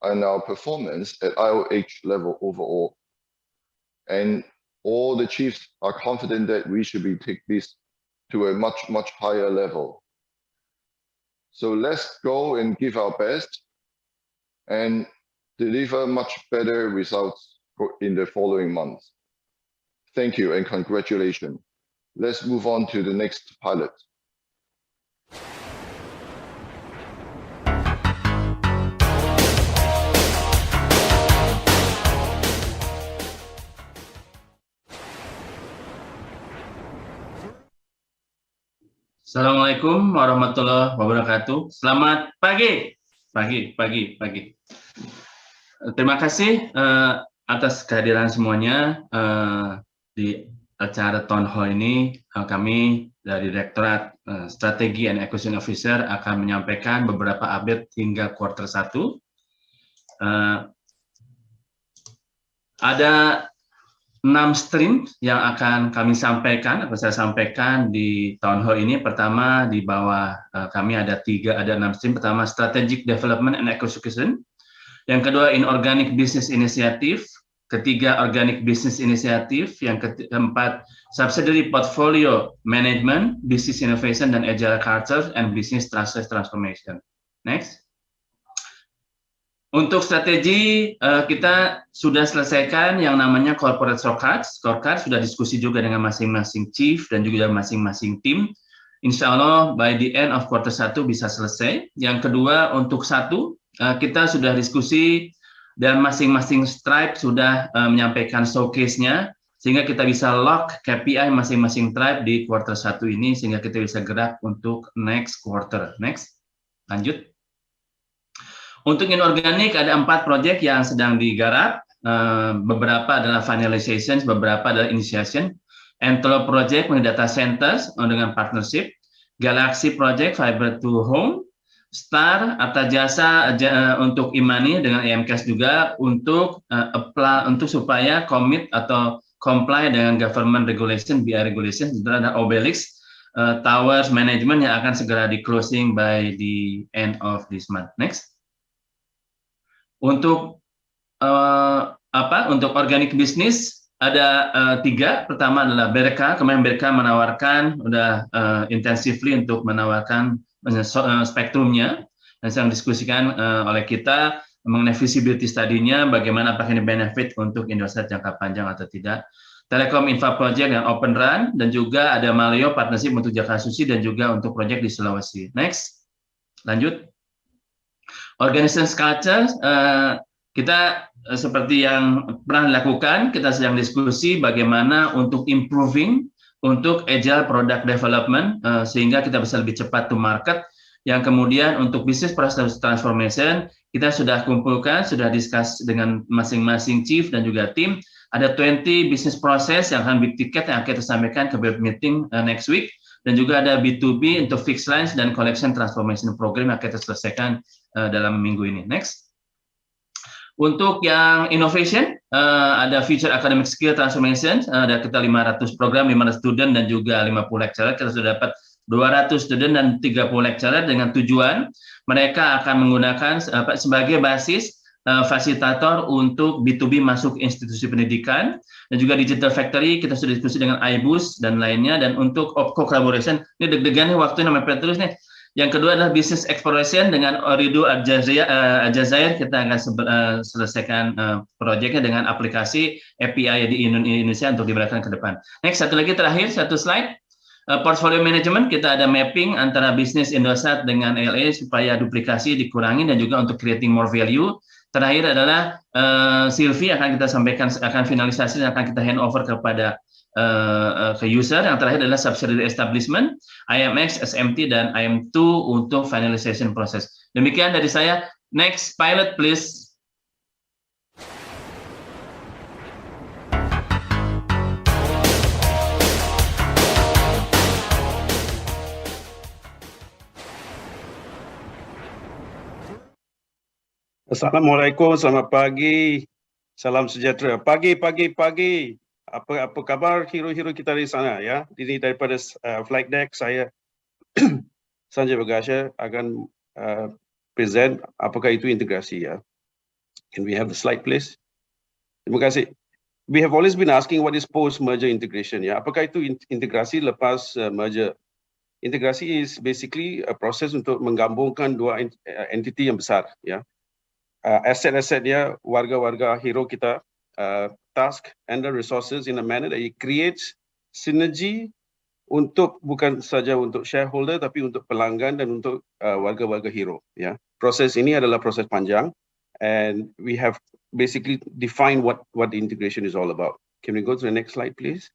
and our performance at IOH level overall. And all the chiefs are confident that we should be take this to a much, much higher level. So let's go and give our best and deliver much better results in the following months. Thank you and congratulations. Let's move on to the next pilot. Assalamualaikum warahmatullahi wabarakatuh. Selamat pagi. Terima kasih atas kehadiran semuanya di acara Town Hall ini. Kami dari Direktorat Strategi and Acquisition Officer akan menyampaikan beberapa update hingga kuartal 1. Ada 6 stream yang akan kami sampaikan, atau saya sampaikan di Town Hall ini. Pertama, di bawah kami ada 6 stream. Pertama, Strategic Development and Acquisition. Yang kedua, Inorganic Business Initiative. Ketiga, Organic Business Initiative. Yang keempat, Subsidiary Portfolio Management, Business Innovation dan Agile Culture, and Business Process Transformation. Next. Untuk strategi, kita sudah selesaikan yang namanya corporate scorecard. Scorecard sudah diskusi juga dengan masing-masing chief dan juga masing-masing tim. Insya Allah by the end of quarter 1 bisa selesai. Yang kedua, untuk 1, kita sudah diskusi dan masing-masing tribe sudah menyampaikan showcase-nya, sehingga kita bisa lock KPI masing-masing tribe di quarter 1 ini, sehingga kita bisa gerak untuk next quarter. Next, lanjut. Untuk inorganik ada 4 proyek yang sedang digarap, beberapa adalah finalization, beberapa adalah initiation. Entelo Project data centers dengan partnership, Galaxy Project Fiber to Home, Star Arta Jasa untuk Imani dengan EMCAS juga untuk supaya commit atau comply dengan government regulation, BI regulation. Dan ada Obelix Towers Management yang akan segera di closing by the end of this month. Next. Untuk untuk organic business ada 3. Pertama adalah BRK. Kemarin BRK menawarkan intensively untuk menawarkan spektrumnya, dan sedang diskusikan oleh kita mengenai visibility study-nya, bagaimana apakah ini benefit untuk Indosat jangka panjang atau tidak. Telekom Infra Project yang Open Run, dan juga ada Maleo partnership untuk Jakarta Susi dan juga untuk proyek di Sulawesi. Next, lanjut. Organization culture, kita seperti yang pernah dilakukan, kita sedang diskusi bagaimana untuk improving untuk agile product development, sehingga kita bisa lebih cepat to market. Yang kemudian untuk business process transformation, kita sudah kumpulkan, sudah discuss dengan masing-masing chief dan juga tim. Ada 20 business process yang akan big ticket yang akan kita sampaikan ke web meeting next week. Dan juga ada B2B untuk fixed lines dan collection transformation program yang kita selesaikan dalam minggu ini. Next. Untuk yang innovation, ada Future Academic Skill Transformation, ada kita 500 program, 500 student dan juga 50 lecturer. Kita sudah dapat 200 student dan 30 lecturer dengan tujuan mereka akan menggunakan sebagai basis fasilitator untuk B2B masuk institusi pendidikan, dan juga Digital Factory kita sudah diskusi dengan iBoost dan lainnya. Dan untuk OPCO Collaboration, ini deg-degan nih waktunya sampai terus nih. Yang kedua adalah Business Exploration dengan Ooredoo Aljazair, kita akan selesaikan proyeknya dengan aplikasi API di Indonesia untuk diberikan ke depan. Next, satu lagi terakhir, satu slide. Portfolio management, kita ada mapping antara bisnis Indosat dengan LA supaya duplikasi dikurangi dan juga untuk creating more value. Terakhir adalah Sylvie akan kita sampaikan, akan finalisasi dan akan kita hand over kepada ke user. Yang terakhir adalah subsidiary establishment, IMX, SMT, dan IM2 untuk finalization proses. Demikian dari saya. Next, pilot please. Assalamualaikum, selamat pagi, salam sejahtera. Pagi. Apa kabar hero-hero kita di sana ya? Ini daripada flight deck saya Sanjay Bagasha akan present apakah itu integrasi ya. Can we have the slide please? Terima kasih. We have always been asking what is post-merger integration ya. Apakah itu integrasi lepas merger? Integrasi is basically a process untuk menggabungkan dua entiti yang besar ya. Aset-asetnya warga-warga hero kita, task and the resources in a manner that it creates synergy untuk bukan saja untuk shareholder tapi untuk pelanggan dan untuk warga-warga hero ya. Proses ini adalah proses panjang and we have basically defined what the integration is all about. Can we go to the next slide please?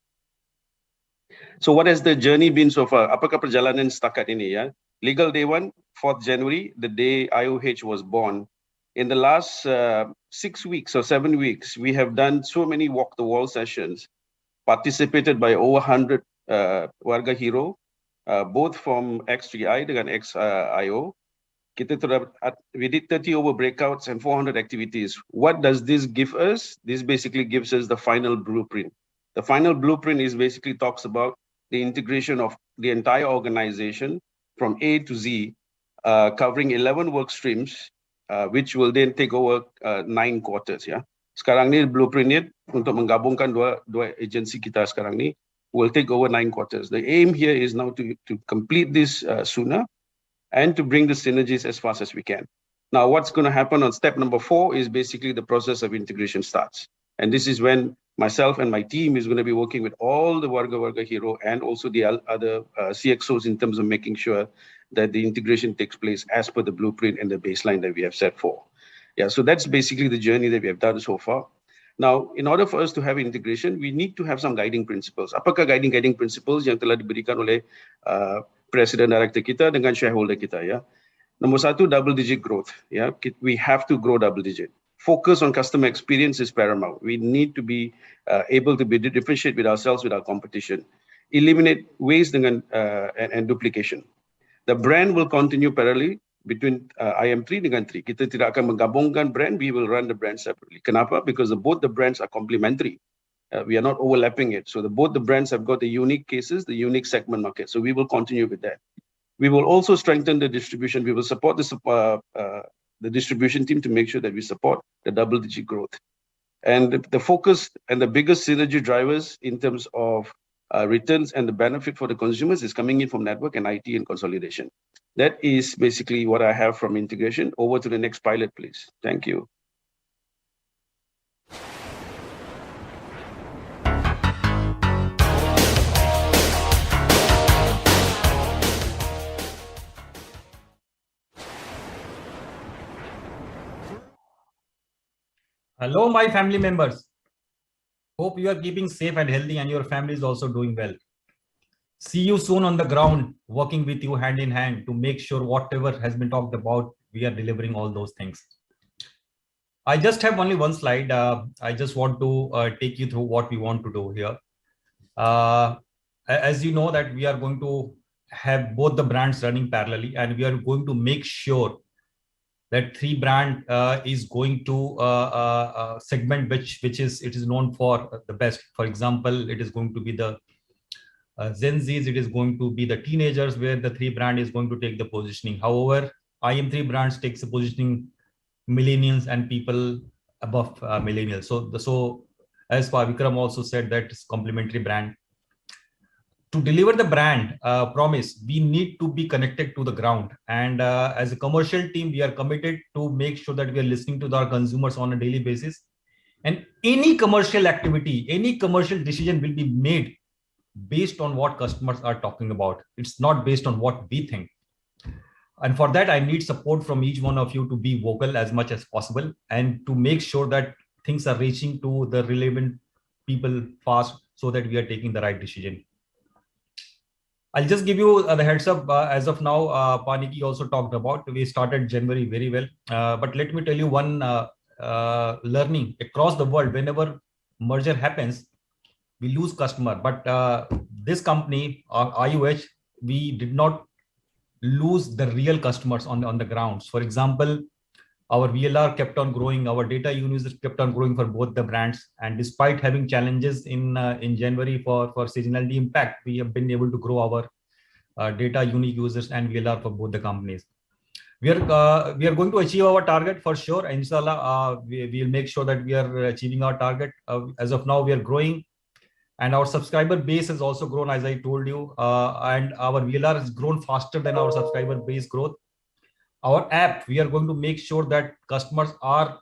So what has the journey been so far? Apakah perjalanan setakat ini ya? Legal day 1, 4th January, the day IOH was born. In the last 6 weeks or 7 weeks, we have done so many walk-the-wall sessions, participated by over 100 warga hero, both from X3I dengan XIO. We did 30 over breakouts and 400 activities. What does this give us? This basically gives us the final blueprint. The final blueprint is basically talks about the integration of the entire organization from A to Z, covering 11 work streams, which will then take over 9 quarters ya. Sekarang ni blueprint ni untuk menggabungkan dua agensi kita sekarang ni will take over 9 quarters. The aim here is now to complete this sooner and to bring the synergies as fast as we can. Now what's going to happen on step number 4 is basically the process of integration starts. And this is when myself and my team is going to be working with all the warga hero and also the other CXOs in terms of making sure that the integration takes place as per the blueprint and the baseline that we have set for. Yeah, so that's basically the journey that we have done so far. Now, in order for us to have integration, we need to have some guiding principles. Apakah guiding principles yang telah diberikan oleh President Director kita dengan shareholder kita ya? Nombor 1, double digit growth. Ya, we have to grow double digit. Focus on customer experience is paramount. We need to be able to differentiate with ourselves with our competition. Eliminate waste dengan and duplication. The brand will continue parallelly between IM3 dengan 3. Kita tidak akan menggabungkan brand, we will run the brand separately. Kenapa? Because both the brands are complementary. We are not overlapping it. So both the brands have got the unique cases, the unique segment market. So we will continue with that. We will also strengthen the distribution. We will support the distribution team to make sure that we support the double-digit growth. And the focus and the biggest synergy drivers in terms of returns and the benefit for the consumers is coming in from network and IT and consolidation. That is basically what I have from integration. Over to the next pilot, please. Thank you. Hello, my family members. Hope you are keeping safe and healthy and your family is also doing well. See you soon on the ground, working with you hand in hand to make sure whatever has been talked about, we are delivering all those things. I just have only one slide. I just want to take you through what we want to do here. As you know that we are going to have both the brands running parallelly and we are going to make sure that 3 brand is going to segment which it is known for the best. For example, it is going to be the Gen Zs, it is going to be the teenagers, where the 3 brand is going to take the positioning. However, IM3 brands takes the positioning millennials and people above millennials. So as Vikram also said, that it's complementary brand. To deliver the brand promise, we need to be connected to the ground. And as a commercial team, we are committed to make sure that we are listening to our consumers on a daily basis. And any commercial activity, any commercial decision will be made based on what customers are talking about. It's not based on what we think. And for that, I need support from each one of you to be vocal as much as possible and to make sure that things are reaching to the relevant people fast so that we are taking the right decision. I'll just give you the heads up. As of now, Paniki also talked about, we started January very well. But let me tell you one learning across the world. Whenever merger happens, we lose customer. But this company, IOH, we did not lose the real customers on the grounds. For example, our VLR kept on growing, our data users kept on growing for both the brands. And despite having challenges in January for seasonality impact, we have been able to grow our data unique users and VLR for both the companies. We are going to achieve our target for sure. Inshallah, we will make sure that we are achieving our target. As of now, we are growing. And our subscriber base has also grown, as I told you, and our VLR has grown faster than our subscriber base growth. Our app, we are going to make sure that customers are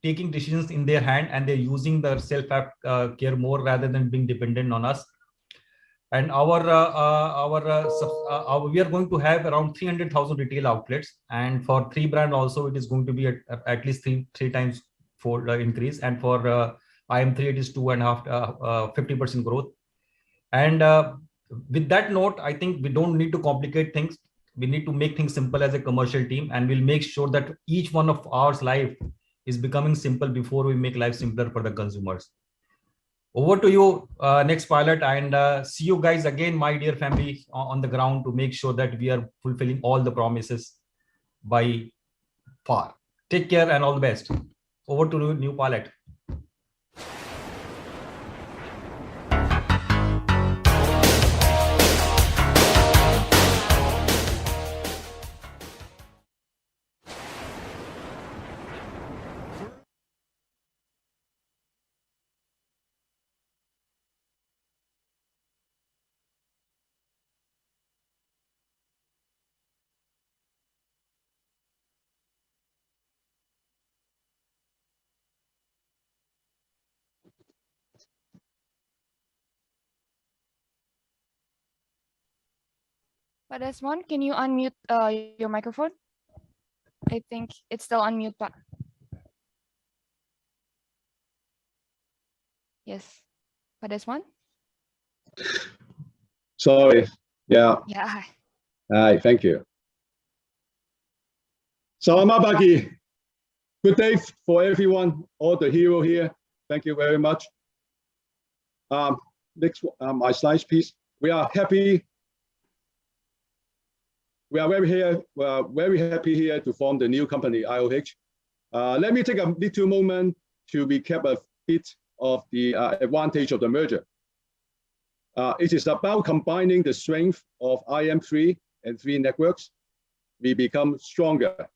taking decisions in their hand and they're using the self-app care more rather than being dependent on us. And we are going to have around 300,000 retail outlets. And for 3 brand also, it is going to be at least three times fold increase. And for IM3, it is 2.5, 50% growth. And with that note, I think we don't need to complicate things. We need to make things simple as a commercial team, and we'll make sure that each one of our life is becoming simple before we make life simpler for the consumers. Over to you, next pilot, and see you guys again, my dear family, on the ground to make sure that we are fulfilling all the promises by far. Take care and all the best. Over to you, new pilot. Pak Desmond, can you unmute your microphone? I think it's still on mute, Pak. Yes. Pak Desmond? Sorry. Yeah. Yeah. Hi, thank you. Selamat pagi. Good day for everyone, all the hero here. Thank you very much. Next, my slides, please. We are happy. We are very happy here to form the new company, IOH. Let me take a little moment to recap a bit of the advantage of the merger. It is about combining the strength of IM3 and 3 networks. We become stronger.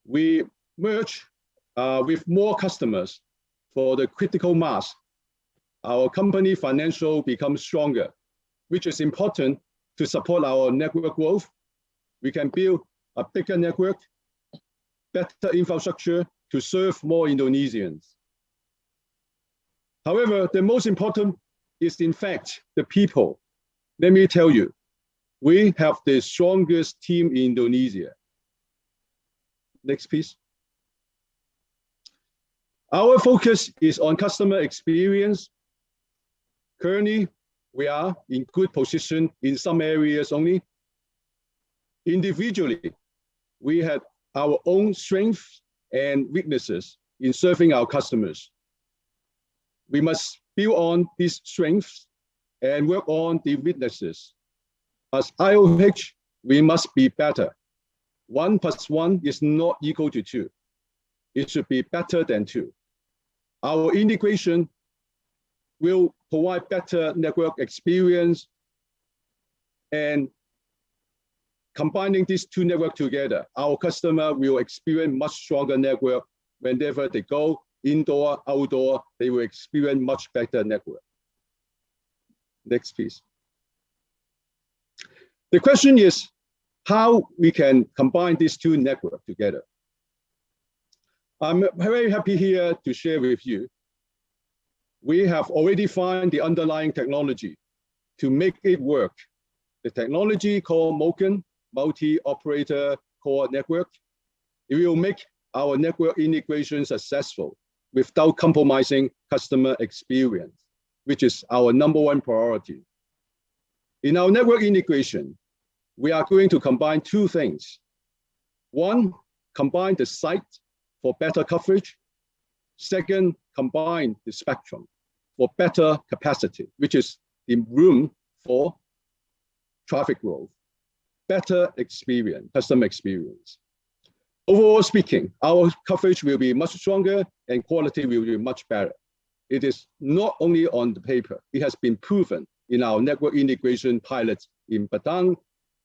We merge with more customers for the critical mass. Our company financial becomes stronger, which is important to support our network growth. We can build a bigger network, better infrastructure to serve more Indonesians. However, the most important is in fact the people. Let me tell you, we have the strongest team in Indonesia. Next, please. Our focus is on customer experience. Currently, we are in good position in some areas only. Individually, we have our own strengths and weaknesses in serving our customers. We must build on these strengths and work on the weaknesses. As IOH, we must be better. 1 + 1 is not equal to 2. It should be better than 2. Our integration will provide better network experience, and combining these two networks together, our customer will experience much stronger network whenever they go indoor, outdoor, they will experience much better network. Next, please. The question is how we can combine these two networks together. I'm very happy here to share with you. We have already found the underlying technology to make it work. The technology called MOCN, Multi-Operator Core Network. It will make our network integration successful without compromising customer experience, which is our #1 priority. In our network integration, we are going to combine two things. One, combine the site for better coverage. Second, combine the spectrum for better capacity, which is the room for traffic growth, better experience, customer experience. Overall speaking, our coverage will be much stronger and quality will be much better. It is not only on the paper, it has been proven in our network integration pilots in Padang,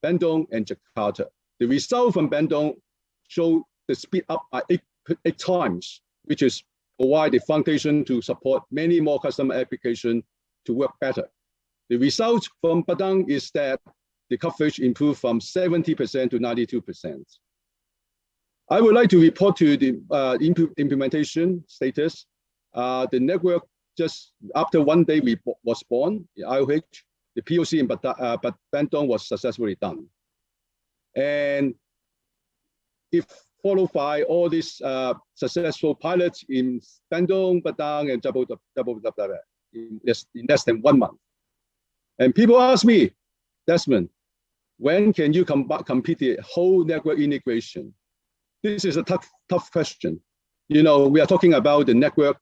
Bandung, and Jakarta. The result from Bandung show the speed up by 8 times, which is provide the foundation to support many more customer applications to work better. The result from Padang is that the coverage improved from 70% to 92%. I would like to report to the implementation status. The network just after 1 day we was born, the IOH, the POC in Bandung was successfully done. And if followed by all these successful pilots in Bandung, Padang, and Jabodetabek in less than 1 month. And people ask me, Desmond, when can you complete the whole network integration? This is a tough question. You know, we are talking about the network,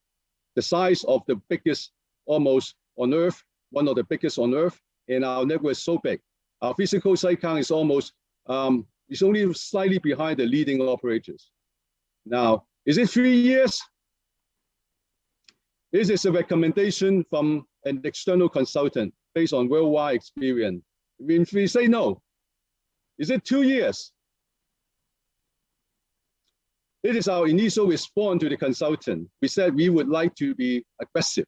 the size of the biggest almost on Earth, one of the biggest on Earth, and our network is so big. Our physical site count is almost, it's only slightly behind the leading operators. Now, is it 3 years? This is a recommendation from an external consultant based on worldwide experience. If we say no, is it 2 years? It is our initial response to the consultant. We said we would like to be aggressive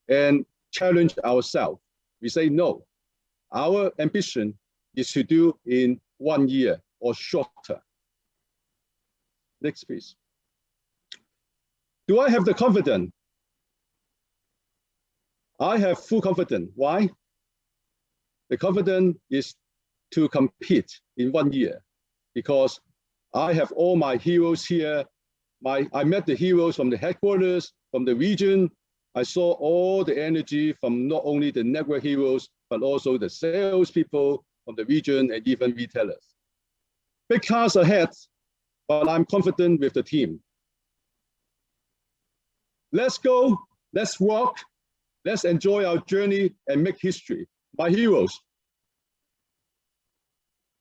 and challenge ourselves. We say no. Our ambition is to do in 1 year or shorter. Next, please. Do I have the confidence? I have full confidence. Why? The confidence is to compete in 1 year because I have all my heroes here. I met the heroes from the headquarters, from the region. I saw all the energy from not only the network heroes, but also the salespeople from the region and even retailers. Big tasks ahead, but I'm confident with the team. Let's go, let's walk, let's enjoy our journey and make history. My heroes.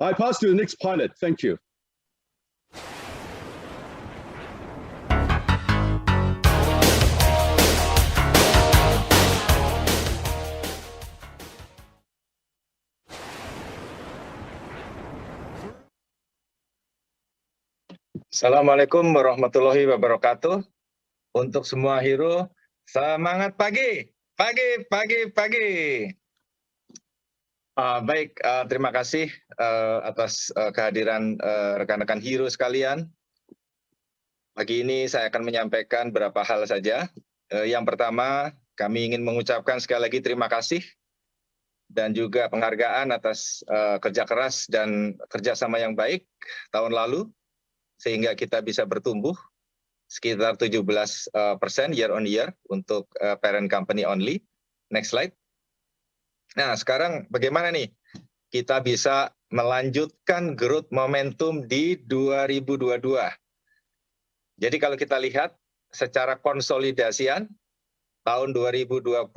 I pass to the next pilot. Thank you. Assalamualaikum warahmatullahi wabarakatuh. Untuk semua hero, semangat pagi, pagi, pagi, pagi. Baik, terima kasih atas kehadiran rekan-rekan hero sekalian. Pagi ini saya akan menyampaikan beberapa hal saja. Yang pertama, kami ingin mengucapkan sekali lagi terima kasih dan juga penghargaan atas kerja keras dan kerjasama yang baik tahun lalu, sehingga kita bisa bertumbuh sekitar 17% year on year untuk parent company only. Next slide. Nah, sekarang bagaimana nih kita bisa melanjutkan growth momentum di 2022. Jadi kalau kita lihat secara konsolidasian, tahun 2020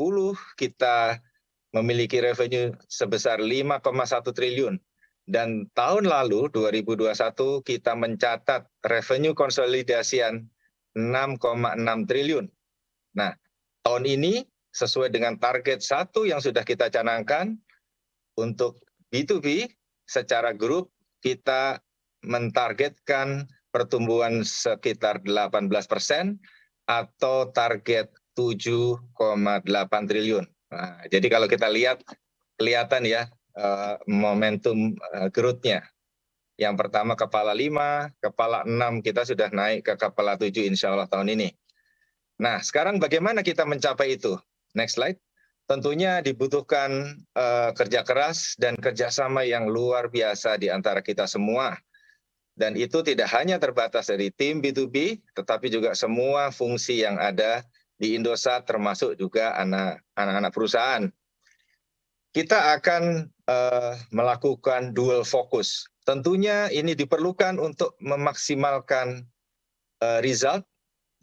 kita memiliki revenue sebesar 5,1 triliun. Dan tahun lalu 2021 kita mencatat revenue konsolidasian 6,6 triliun. Nah, tahun ini sesuai dengan target 1 yang sudah kita canangkan untuk B2B secara grup kita mentargetkan pertumbuhan sekitar 18% atau target 7,8 triliun. Nah, jadi kalau kita lihat kelihatan ya momentum growth-nya. Yang pertama kepala 5, kepala 6 kita sudah naik ke kepala 7 insya Allah tahun ini. Nah, sekarang bagaimana kita mencapai itu? Next slide. Tentunya dibutuhkan kerja keras dan kerjasama yang luar biasa di antara kita semua. Dan itu tidak hanya terbatas dari tim B2B, tetapi juga semua fungsi yang ada di Indosat, termasuk juga anak-anak perusahaan. Kita akan melakukan dual fokus. Tentunya ini diperlukan untuk memaksimalkan result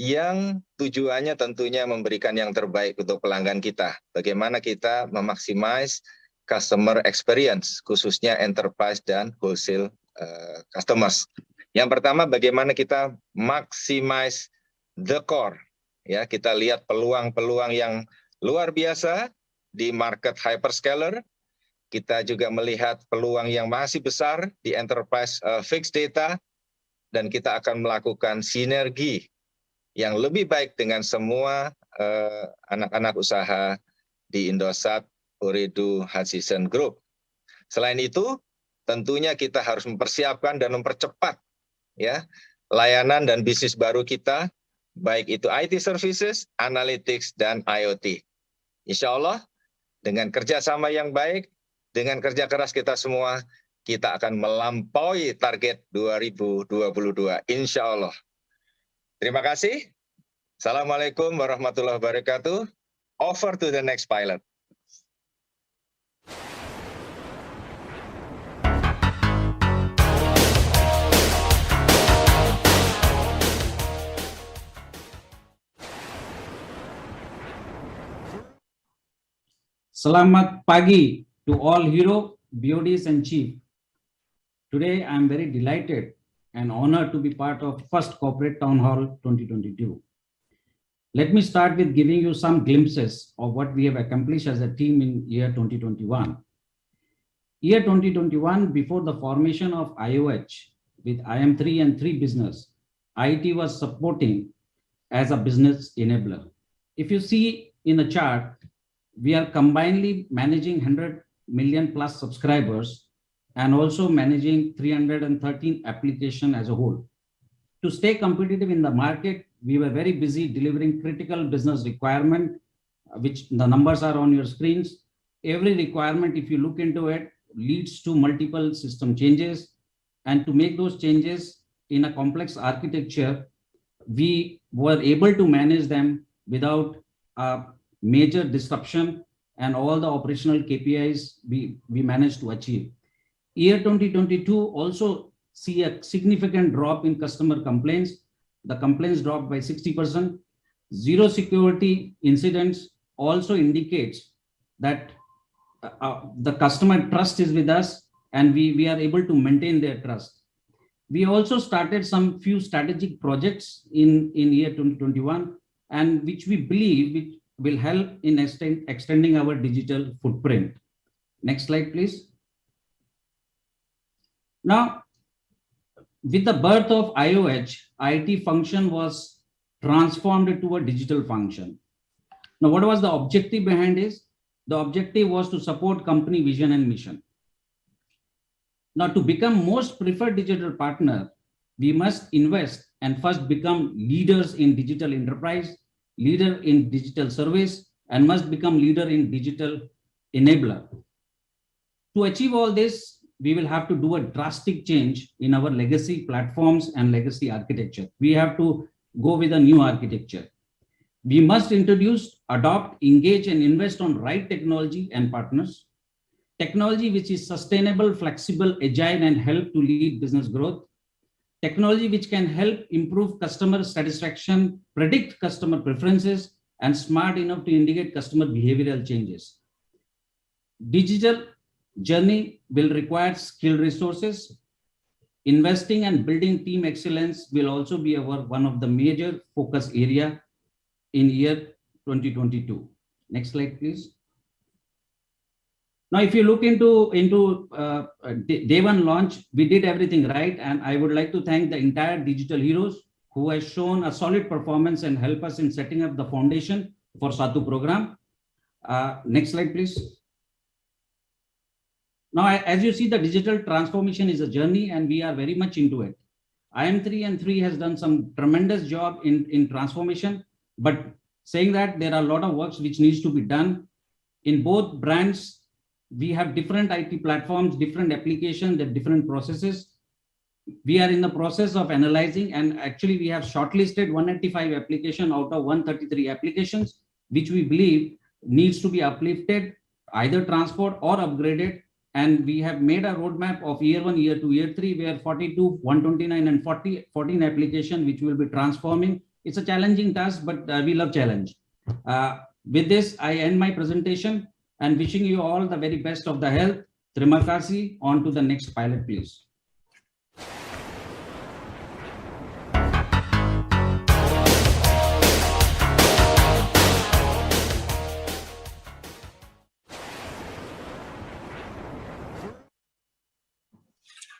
yang tujuannya tentunya memberikan yang terbaik untuk pelanggan kita. Bagaimana kita memaksimize customer experience, khususnya enterprise dan wholesale customers. Yang pertama, bagaimana kita maximize the core. Ya, kita lihat peluang-peluang yang luar biasa di market hyperscaler. Kita juga melihat peluang yang masih besar di enterprise fixed data, dan kita akan melakukan sinergi yang lebih baik dengan semua anak-anak usaha di Indosat Ooredoo Hutchison Group. Selain itu, tentunya kita harus mempersiapkan dan mempercepat ya layanan dan bisnis baru kita, baik itu IT services, analytics, dan IoT. Insya Allah, dengan kerjasama yang baik, dengan kerja keras kita semua, kita akan melampaui target 2022, insya Allah. Terima kasih. Assalamualaikum warahmatullahi wabarakatuh. Over to the next pilot. Selamat pagi to all hero, BODs and chief. Today I am very delighted and honored to be part of first Corporate Town Hall 2022. Let me start with giving you some glimpses of what we have accomplished as a team in year 2021. Year 2021, before the formation of IOH with IM3 and 3 business, IT was supporting as a business enabler. If you see in the chart, we are combinedly managing 100 million plus subscribers and also managing 313 applications as a whole. To stay competitive in the market, we were very busy delivering critical business requirement, which the numbers are on your screens. Every requirement, if you look into it, leads to multiple system changes. And to make those changes in a complex architecture, we were able to manage them without major disruption, and all the operational KPIs we managed to achieve. Year 2022 also see a significant drop in customer complaints. The complaints dropped by 60%. Zero security incidents also indicates that the customer trust is with us, and we are able to maintain their trust. We also started some few strategic projects in year 2021, and which we believe will help in extending our digital footprint. Next slide, please. Now, with the birth of IOH, IT function was transformed into a digital function. Now, what was the objective behind this? The objective was to support company vision and mission. Now, to become most preferred digital partner, we must invest and first become leaders in digital enterprise, leader in digital service, and must become leader in digital enabler. To achieve all this, we will have to do a drastic change in our legacy platforms and legacy architecture. We have to go with a new architecture. We must introduce, adopt, engage, and invest on right technology and partners. Technology which is sustainable, flexible, agile, and help to lead business growth. Technology which can help improve customer satisfaction, predict customer preferences, and smart enough to indicate customer behavioral changes. Digital journey will require skilled resources. Investing and building team excellence will also be one of the major focus area in year 2022. Next slide, please. Now, if you look into day one launch, we did everything right, and I would like to thank the entire Digital Heroes who has shown a solid performance and help us in setting up the foundation for Satu program. Next slide, please. Now, as you see, the digital transformation is a journey, and we are very much into it. IM3 and 3 has done some tremendous job in transformation, but saying that there are a lot of works which needs to be done. In both brands, we have different IT platforms, different applications, and different processes. We are in the process of analyzing, and actually we have shortlisted 185 applications out of 133 applications, which we believe needs to be uplifted, either transferred or upgraded. And we have made a roadmap of year 1, year 2, year 3, where 42, 129, and 14 applications which will be transforming. It's a challenging task, but we love challenge. With this, I end my presentation and wishing you all the very best of the health. Terima kasih. On to the next pilot, please.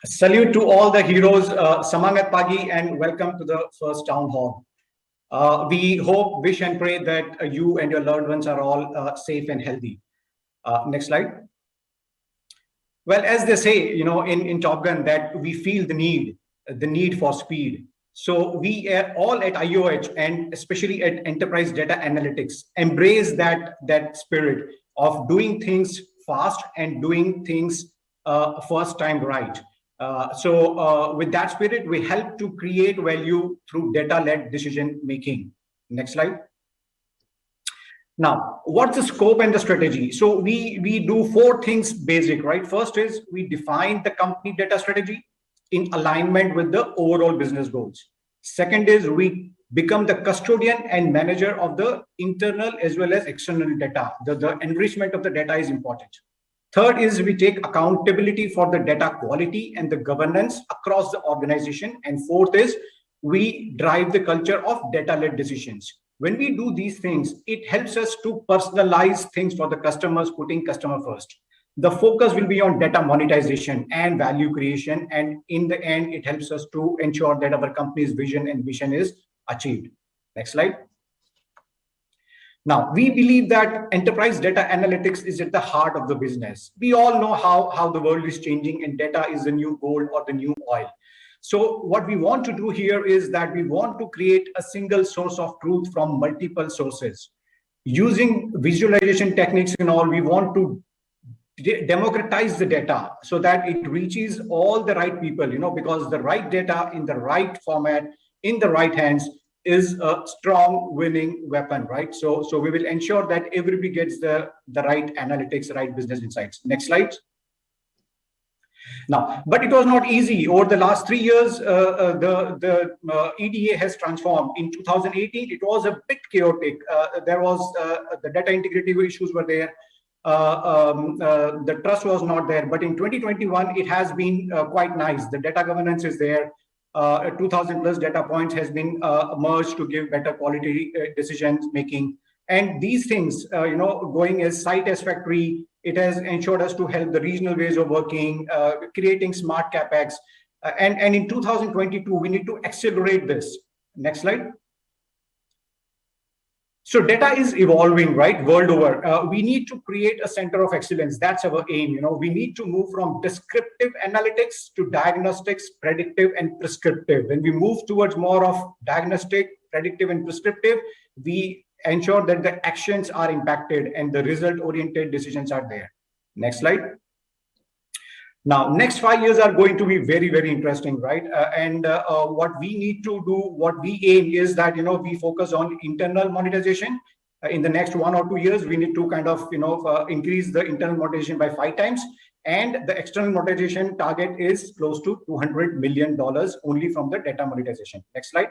Salute to all the heroes, Semangat Pagi, and welcome to the first town hall. We hope, wish, and pray that you and your loved ones are all safe and healthy. Next slide. Well, as they say, in Top Gun, that we feel the need for speed. So we are all at IOH, and especially at Enterprise Data Analytics, embrace that spirit of doing things fast and doing things first time right. So with that spirit, we help to create value through data-led decision making. Next slide. Now, what's the scope and the strategy? So we do 4 things basic, right? First is we define the company data strategy in alignment with the overall business goals. Second is we become the custodian and manager of the internal as well as external data. The enrichment of the data is important. Third is we take accountability for the data quality and the governance across the organization. And fourth is we drive the culture of data-led decisions. When we do these things, it helps us to personalize things for the customers, putting customer first. The focus will be on data monetization and value creation. And in the end, it helps us to ensure that our company's vision and mission is achieved. Next slide. Now, we believe that enterprise data analytics is at the heart of the business. We all know how the world is changing, and data is the new gold or the new oil. So what we want to do here is that we want to create a single source of truth from multiple sources. Using visualization techniques and all, we want to democratize the data so that it reaches all the right people, because the right data in the right format, in the right hands, is a strong winning weapon, right? So we will ensure that everybody gets the right analytics, right business insights. Next slide. Now, but it was not easy. Over the last 3 years, the EDA has transformed. In 2018, it was a bit chaotic. There was the data integrity issues were there. The trust was not there. But in 2021, it has been quite nice. The data governance is there. 2,000 plus data points has been merged to give better quality decisions making. And these things, going as site as factory, it has ensured us to help the regional ways of working, creating smart CapEx. And in 2022, we need to accelerate this. Next slide. So data is evolving, right, world over. We need to create a center of excellence. That's our aim. We need to move from descriptive analytics to diagnostics, predictive, and prescriptive. When we move towards more of diagnostic, predictive, and prescriptive, we ensure that the actions are impacted and the result-oriented decisions are there. Next slide. Now, next 5 years are going to be very, very interesting, right? What we need to do, what we aim is that, we focus on internal monetization. In the next 1 or 2 years, we need to kind of, increase the internal monetization by 5 times. And the external monetization target is close to $200 million only from the data monetization. Next slide.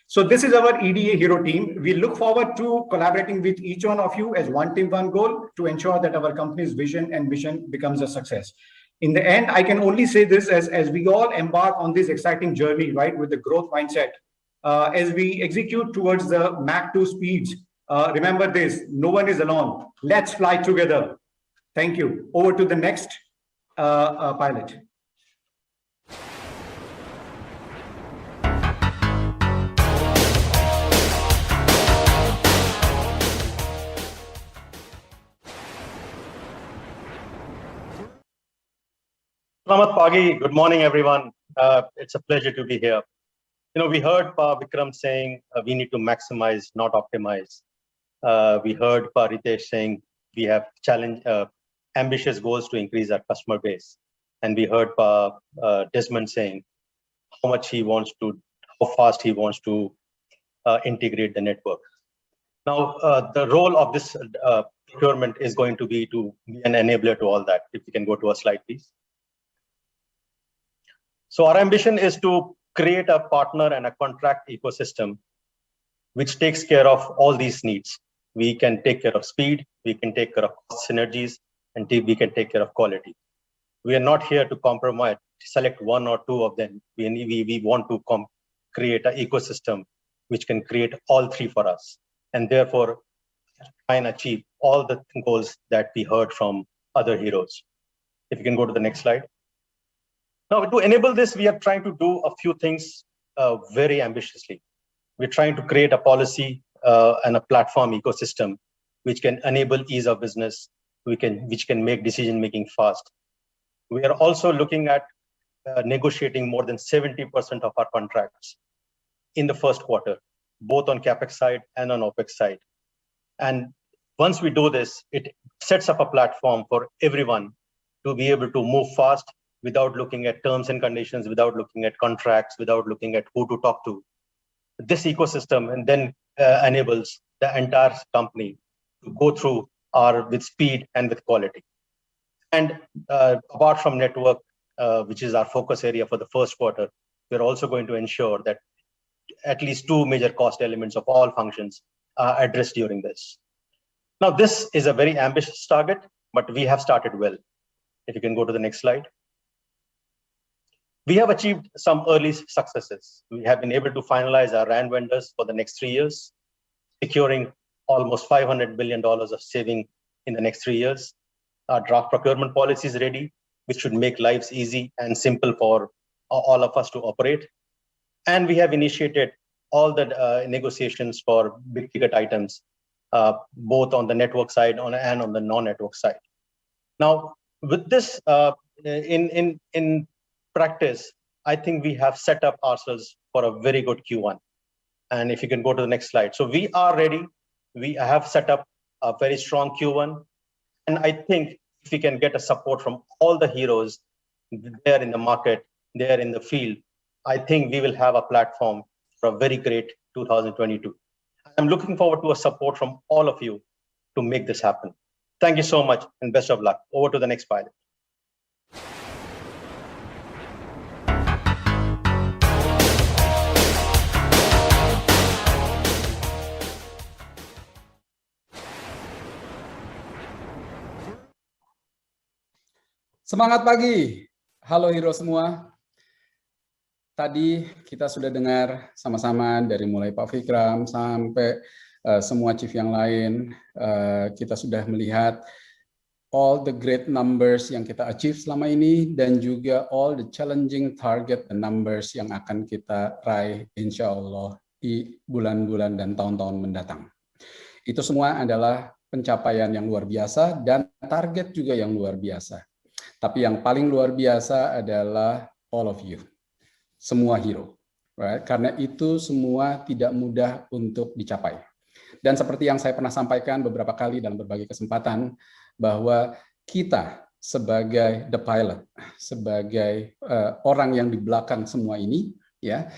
So this is our EDA Hero team. We look forward to collaborating with each one of you as one team, one goal to ensure that our company's vision and mission becomes a success. In the end, I can only say this as we all embark on this exciting journey, right, with the growth mindset, as we execute towards the Mach 2 speeds. Remember this, no one is alone. Let's fly together. Thank you. Over to the next pilot. Selamat pagi. Good morning, everyone. It's a pleasure to be here. We heard Pa Vikram saying we need to maximize, not optimize. We heard Pa Ritesh saying we have ambitious goals to increase our customer base. And we heard Pa Desmond saying how fast he wants to integrate the network. Now, the role of this procurement is going to be to be an enabler to all that. If you can go to a slide, please. So our ambition is to create a partner and a contract ecosystem which takes care of all these needs. We can take care of speed, we can take care of cost synergies, and we can take care of quality. We are not here to compromise, select one or two of them. We want to create an ecosystem which can create all three for us, and therefore try and achieve all the goals that we heard from other heroes. If you can go to the next slide. Now, to enable this, we are trying to do a few things very ambitiously. We're trying to create a policy and a platform ecosystem which can enable ease of business, which can make decision-making fast. We are also looking at negotiating more than 70% of our contracts in the first quarter, both on CapEx side and on OpEx side. And once we do this, it sets up a platform for everyone to be able to move fast without looking at terms and conditions, without looking at contracts, without looking at who to talk to. This ecosystem and then enables the entire company to go through with speed and with quality. And apart from network, which is our focus area for the first quarter, we're also going to ensure that at least two major cost elements of all functions are addressed during this. Now, this is a very ambitious target, but we have started well. If you can go to the next slide. We have achieved some early successes. We have been able to finalize our RAN vendors for the next 3 years, securing almost $500 billion of saving in the next 3 years. Our draft procurement policy is ready, which should make lives easy and simple for all of us to operate. And we have initiated all the negotiations for big ticket items, both on the network side and on the non-network side. Now, with this in practice, I think we have set up ourselves for a very good Q1. And if you can go to the next slide. So we are ready. We have set up a very strong Q1. And I think if we can get a support from all the heroes there in the market, there in the field, I think we will have a platform for a very great 2022. I'm looking forward to a support from all of you to make this happen. Thank you so much and best of luck. Over to the next pilot. Semangat pagi, halo hero semua. Tadi kita sudah dengar sama-sama dari mulai Pak Vikram sampai semua chief yang lain. Kita sudah melihat all the great numbers yang kita achieve selama ini dan juga all the challenging target and numbers yang akan kita raih insya Allah di bulan-bulan dan tahun-tahun mendatang. Itu semua adalah pencapaian yang luar biasa dan target juga yang luar biasa. Tapi yang paling luar biasa adalah all of you, semua hero. Right? Karena itu semua tidak mudah untuk dicapai. Dan seperti yang saya pernah sampaikan beberapa kali dalam berbagai kesempatan, bahwa kita sebagai the pilot, sebagai orang yang di belakang semua ini, ya,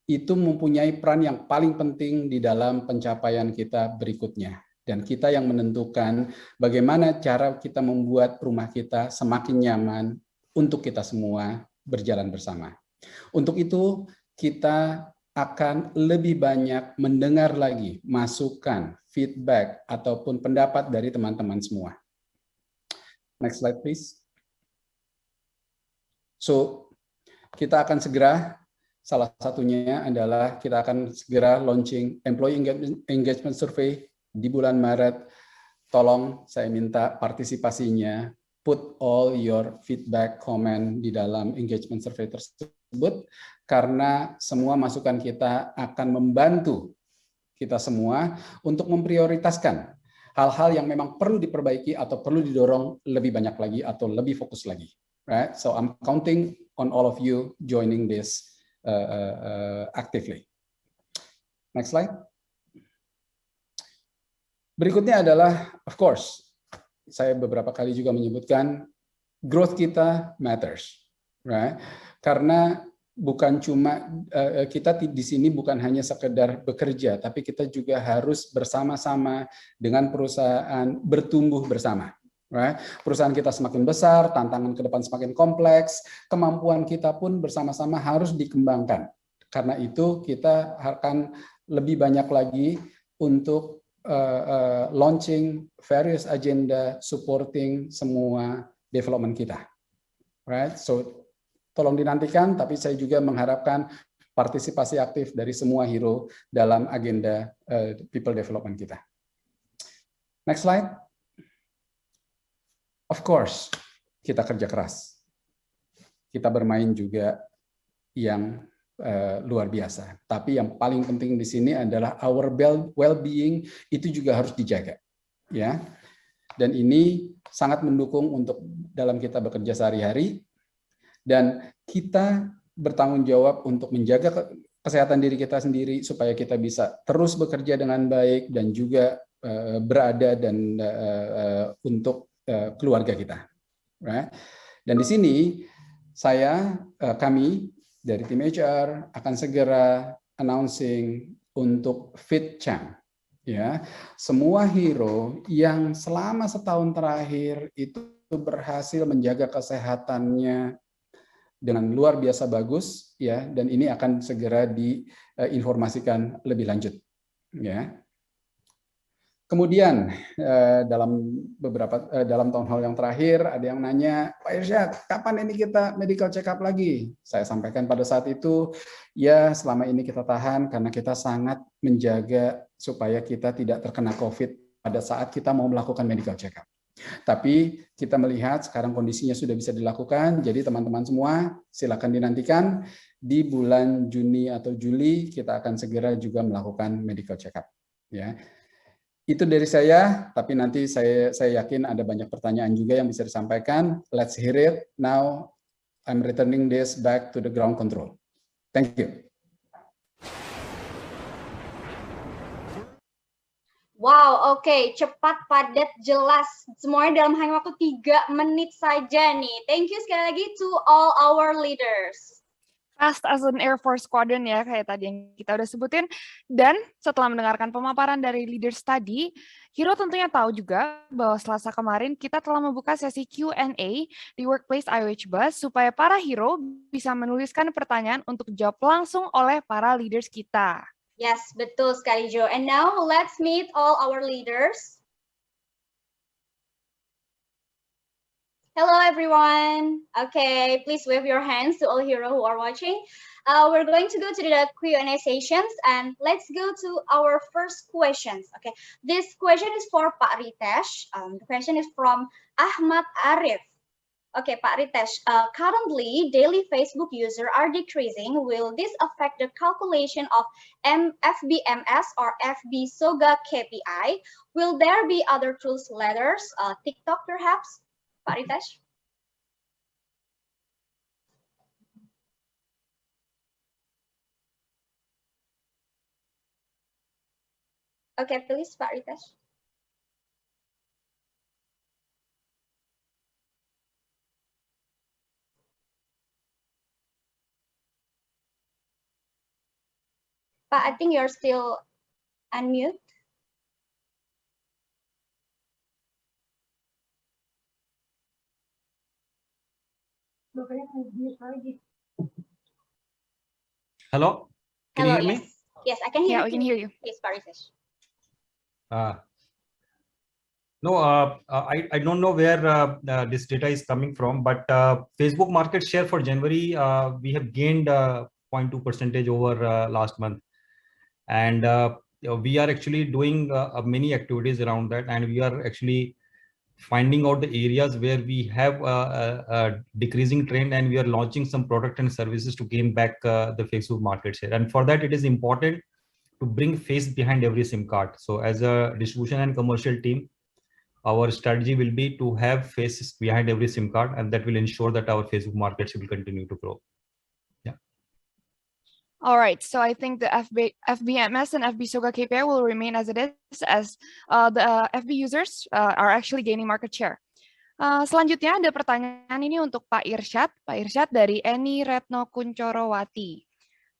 itu mempunyai peran yang paling penting di dalam pencapaian kita berikutnya. Dan kita yang menentukan bagaimana cara kita membuat rumah kita semakin nyaman untuk kita semua berjalan bersama. Untuk itu kita akan lebih banyak mendengar lagi masukan, feedback, ataupun pendapat dari teman-teman semua. Next slide, please. So, kita akan segera, salah satunya adalah kita akan segera launching Employee Engagement Survey di bulan Maret. Tolong saya minta partisipasinya, put all your feedback, comment di dalam engagement survey tersebut, karena semua masukan kita akan membantu kita semua untuk memprioritaskan hal-hal yang memang perlu diperbaiki atau perlu didorong lebih banyak lagi atau lebih fokus lagi. Right? So I'm counting on all of you joining this actively. Next slide. Berikutnya adalah, of course, saya beberapa kali juga menyebutkan growth kita matters, right? Karena bukan cuma kita di sini bukan hanya sekedar bekerja, tapi kita juga harus bersama-sama dengan perusahaan bertumbuh bersama. Right? Perusahaan kita semakin besar, tantangan ke depan semakin kompleks, kemampuan kita pun bersama-sama harus dikembangkan. Karena itu kita akan lebih banyak lagi untuk launching various agenda supporting semua development kita. Right? So tolong dinantikan, tapi saya juga mengharapkan partisipasi aktif dari semua hero dalam agenda people development kita. Next slide. Of course, kita kerja keras. Kita bermain juga yang luar biasa. Tapi yang paling penting di sini adalah our well-being itu juga harus dijaga, ya. Dan ini sangat mendukung untuk dalam kita bekerja sehari-hari, dan kita bertanggung jawab untuk menjaga kesehatan diri kita sendiri supaya kita bisa terus bekerja dengan baik dan juga berada dan untuk keluarga kita. Right? Dan di sini kami dari tim HR akan segera announcing untuk Fit Champ. Ya, semua hero yang selama setahun terakhir itu berhasil menjaga kesehatannya dengan luar biasa bagus, ya, dan ini akan segera diinformasikan lebih lanjut. Ya. Kemudian dalam town hall yang terakhir ada yang nanya, Pak Irsyad, kapan ini kita medical check up lagi? Saya sampaikan pada saat itu, ya selama ini kita tahan karena kita sangat menjaga supaya kita tidak terkena COVID pada saat kita mau melakukan medical check up. Tapi kita melihat sekarang kondisinya sudah bisa dilakukan, jadi teman-teman semua silakan dinantikan di bulan Juni atau Juli kita akan segera juga melakukan medical check up. Ya. Itu dari saya, tapi nanti saya yakin ada banyak pertanyaan juga yang bisa disampaikan. Let's hear it. Now, I'm returning this back to the ground control. Thank you. Wow, oke. Cepat, padat, jelas. Semuanya dalam hanya waktu 3 menit saja nih. Thank you sekali lagi to all our leaders. Fast as an Air Force Squadron ya, kayak tadi yang kita udah sebutin. Dan setelah mendengarkan pemaparan dari leaders tadi, Hiro tentunya tahu juga bahwa Selasa kemarin kita telah membuka sesi Q&A di Workplace IOH Bus supaya para hero bisa menuliskan pertanyaan untuk dijawab langsung oleh para leaders kita. Yes, betul sekali, Jo. And now let's meet all our leaders. Hello, everyone. Okay, please wave your hands to all heroes who are watching. We're going to go to the Q&A sessions, and let's go to our first questions. Okay, this question is for Pak Ritesh. The question is from Ahmad Arif. Okay, Pak Ritesh, currently daily Facebook users are decreasing. Will this affect the calculation of FBMS or FB SOGA KPI? Will there be other tools later, TikTok perhaps? Pak Ritesh. Okay, please, Pak Ritesh. Pak, I think you're still unmute. Hello? Can you Hello, hear me? yes, I can hear Yeah, you. we can hear you. Yes, Pak Rizesh. No, I don't know where this data is coming from, but Facebook market share for January, we have gained 0.2% over last month. And we are actually doing many activities around that. And we are actually finding out the areas where we have a decreasing trend, and we are launching some product and services to gain back the Facebook market share. And for that, it is important to bring face behind every SIM card. So as a distribution and commercial team, our strategy will be to have faces behind every SIM card, and that will ensure that our Facebook market share will continue to grow. Yeah. All right, so I think the FBMS and FB Soga KPI will remain as it is, as the FB users are actually gaining market share. Selanjutnya ada pertanyaan ini untuk Pak Irsyad. Pak Irsyad dari Eni Retno Kunchorowati.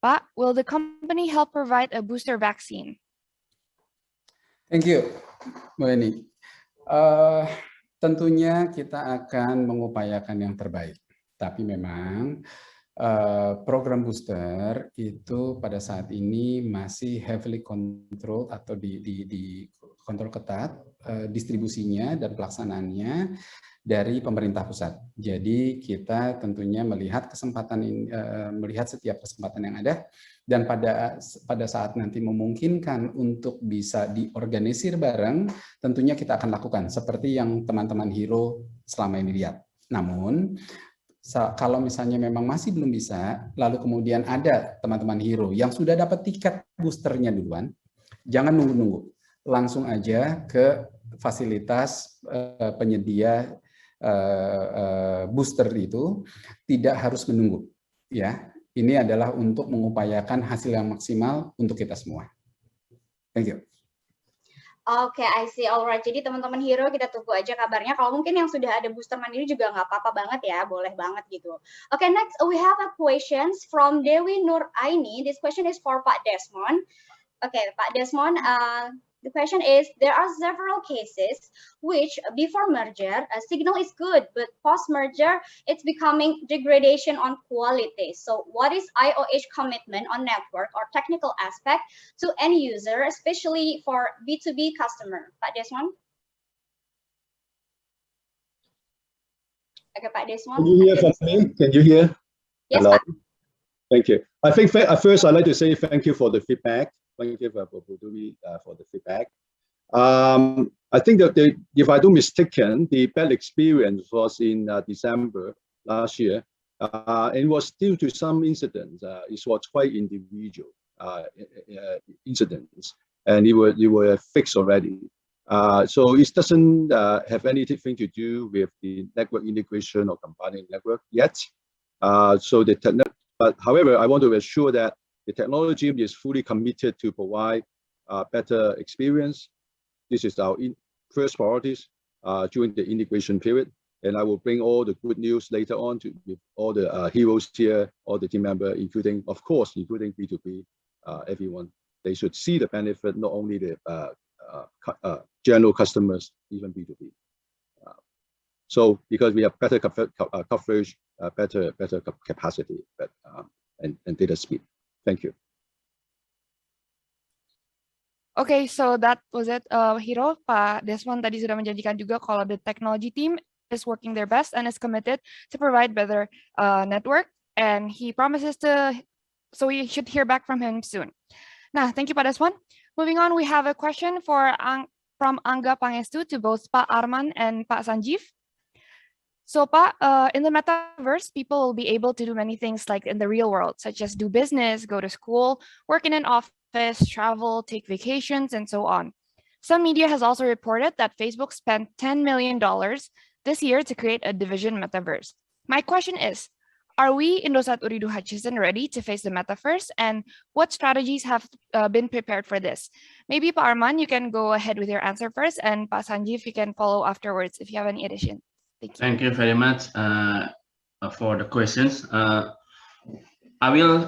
Pak, will the company help provide a booster vaccine? Thank you, Bu Eni. Tentunya kita akan mengupayakan yang terbaik, tapi memang program booster itu pada saat ini masih heavily control atau di kontrol ketat distribusinya dan pelaksanaannya dari pemerintah pusat. Jadi kita tentunya melihat melihat setiap kesempatan yang ada, dan pada saat nanti memungkinkan untuk bisa diorganisir bareng, tentunya kita akan lakukan seperti yang teman-teman Hero selama ini lihat. Namun kalau misalnya memang masih belum bisa, lalu kemudian ada teman-teman Hero yang sudah dapat tiket boosternya duluan, jangan nunggu-nunggu, langsung aja ke fasilitas penyedia booster itu, tidak harus menunggu, ya. Ini adalah untuk mengupayakan hasil yang maksimal untuk kita semua. Thank you. Oke, I see. Alright, jadi teman-teman Hero kita tunggu aja kabarnya. Kalau mungkin yang sudah ada booster mandiri juga nggak apa-apa banget ya, boleh banget gitu. Oke, next we have a questions from Dewi Nur Aini. This question is for Pak Desmond. Oke, Pak Desmond, the question is, there are several cases which before merger, a signal is good, but post-merger, it's becoming degradation on quality. So what is IOH commitment on network or technical aspect to end user, especially for B2B customer? Pak Desmond? Okay, Pak Desmond. Can you hear from me? Can you hear? Yes, hello. Pak. Thank you. I think first I'd like to say thank you for the feedback. Thank you for the feedback. I think that if I don't mistaken, the bad experience was in December last year. It was due to some incidents. It was quite individual incidents, and it were fixed already. So it doesn't have anything to do with the network integration or combining network yet. But however, I want to assure that the technology is fully committed to provide better experience. This is our first priorities during the integration period, and I will bring all the good news later on with all the heroes here, all the team members, including B2B, everyone. They should see the benefit, not only the general customers, even B2B. So because we have better coverage, better capacity, and data speed. Thank you. Okay, so that was it, Hero. Pak Desmond tadi sudah menjanjikan juga kalau the technology team is working their best and is committed to provide better network, and he promises to, so we should hear back from him soon. Nah, thank you, Pak Desmond. Moving on, we have a question from Angga Pangestu to both Pak Arman and Pak Sanjeev. So, Pak, in the metaverse, people will be able to do many things like in the real world, such as do business, go to school, work in an office, travel, take vacations, and so on. Some media has also reported that Facebook spent $10 million this year to create a division metaverse. My question is, are we, Indosat Ooredoo Hutchison, ready to face the metaverse? And what strategies have been prepared for this? Maybe, Pak Arman, you can go ahead with your answer first, and Pak Sanjeev, you can follow afterwards if you have any addition. Thank you very much for the questions. I will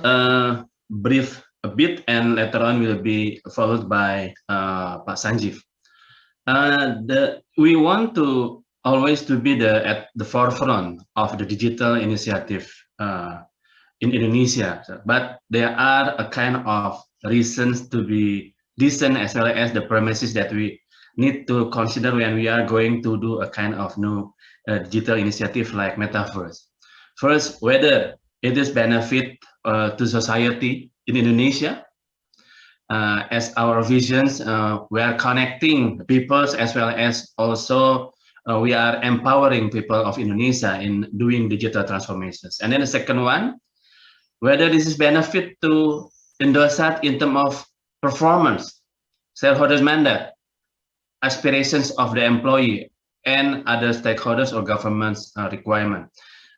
brief a bit, and later on will be followed by Pak Sanjeev. We want to always to be at the forefront of the digital initiative in Indonesia. But there are a kind of reasons to be decent, as well as the premises that we need to consider when we are going to do a kind of new digital initiative like Metaverse. First, whether it is benefit to society in Indonesia. As our visions, we are connecting peoples, as well as also we are empowering people of Indonesia in doing digital transformations. And then the second one, whether this is benefit to Indosat in terms of performance, shareholders mandate, aspirations of the employee, and other stakeholders or government's requirement.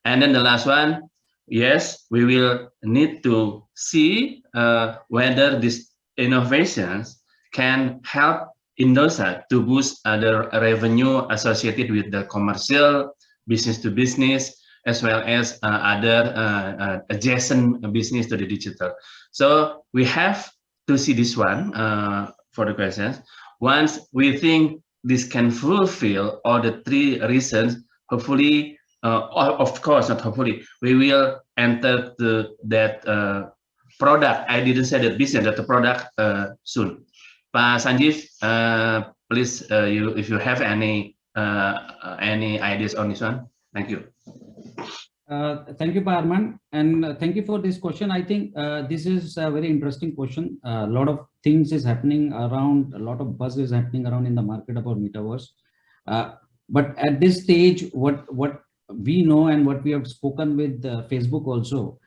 And then the last one, yes, we will need to see whether these innovations can help Indosat to boost other revenue associated with the commercial, business to business, as well as other adjacent business to the digital. So we have to see this one for the questions. Once we think this can fulfill all the three reasons, hopefully, of course, not hopefully, we will enter that product. I didn't say that business, that the product soon. Pak Sanjeev, please, if you have any ideas on this one, thank you. Thank you, Pak Arman, and thank you for this question. I think this is a very interesting question. A lot of things is happening around, a lot of buzz is happening around in the market about metaverse. But at this stage, what we know and what we have spoken with Facebook also,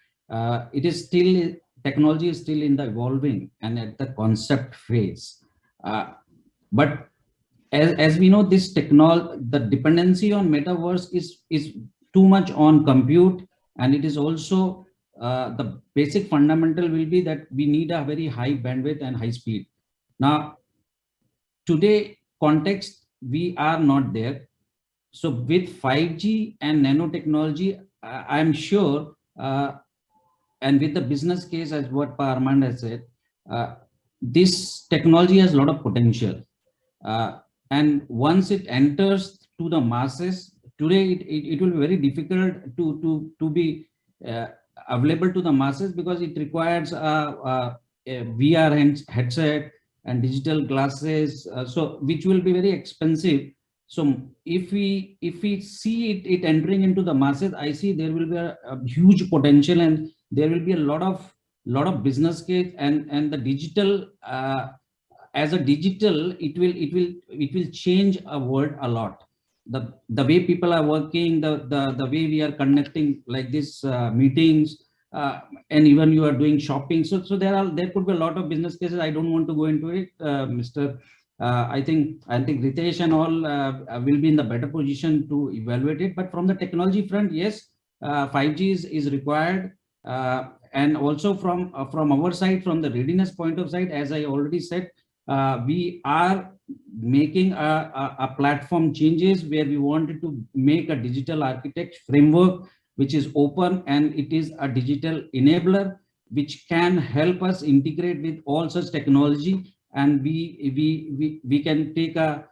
it is still, technology is still in the evolving and at the concept phase. But as we know, this technology, the dependency on metaverse is too much on compute, and it is also the basic fundamental will be that we need a very high bandwidth and high speed. Now, today context, we are not there. So with 5G and nanotechnology, I'm sure, and with the business case, as what Pa Armand has said, this technology has a lot of potential. And once it enters to the masses, today it will be very difficult to be available to the masses, because it requires a VR headset and digital glasses, so which will be very expensive. So if we see it entering into the masses, I see there will be a huge potential, and there will be a lot of business case, and the digital as a digital, it will change a world a lot. The way people are working, the way we are conducting like this meetings, and even you are doing shopping. So there could be a lot of business cases. I don't want to go into it, Mr. I think Ritesh and all will be in the better position to evaluate it. But from the technology front, yes, 5G is required, and also from our side, from the readiness point of sight, as I already said, we are making a platform changes where we wanted to make a digital architect framework which is open, and it is a digital enabler which can help us integrate with all such technology, and we can take a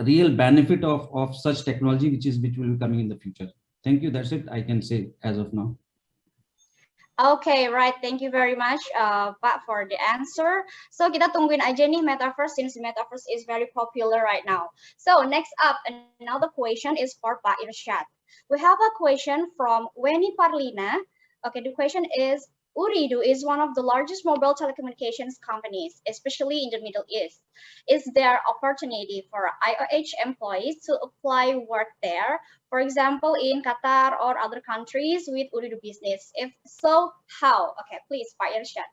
real benefit of such technology which will be coming in the future. Thank you. That's it I can say as of now. Okay, right. Thank you very much, Pak, for the answer. So kita tungguin aja nih Metaverse, since Metaverse is very popular right now. So next up, another question is for Pak Irsyad. We have a question from Weni Parlina. Okay, the question is, Ooredoo is one of the largest mobile telecommunications companies, especially in the Middle East. Is there opportunity for IOH employees to apply work there, for example, in Qatar or other countries with Ooredoo business? If so, how? Okay, please, Pak Irsyad.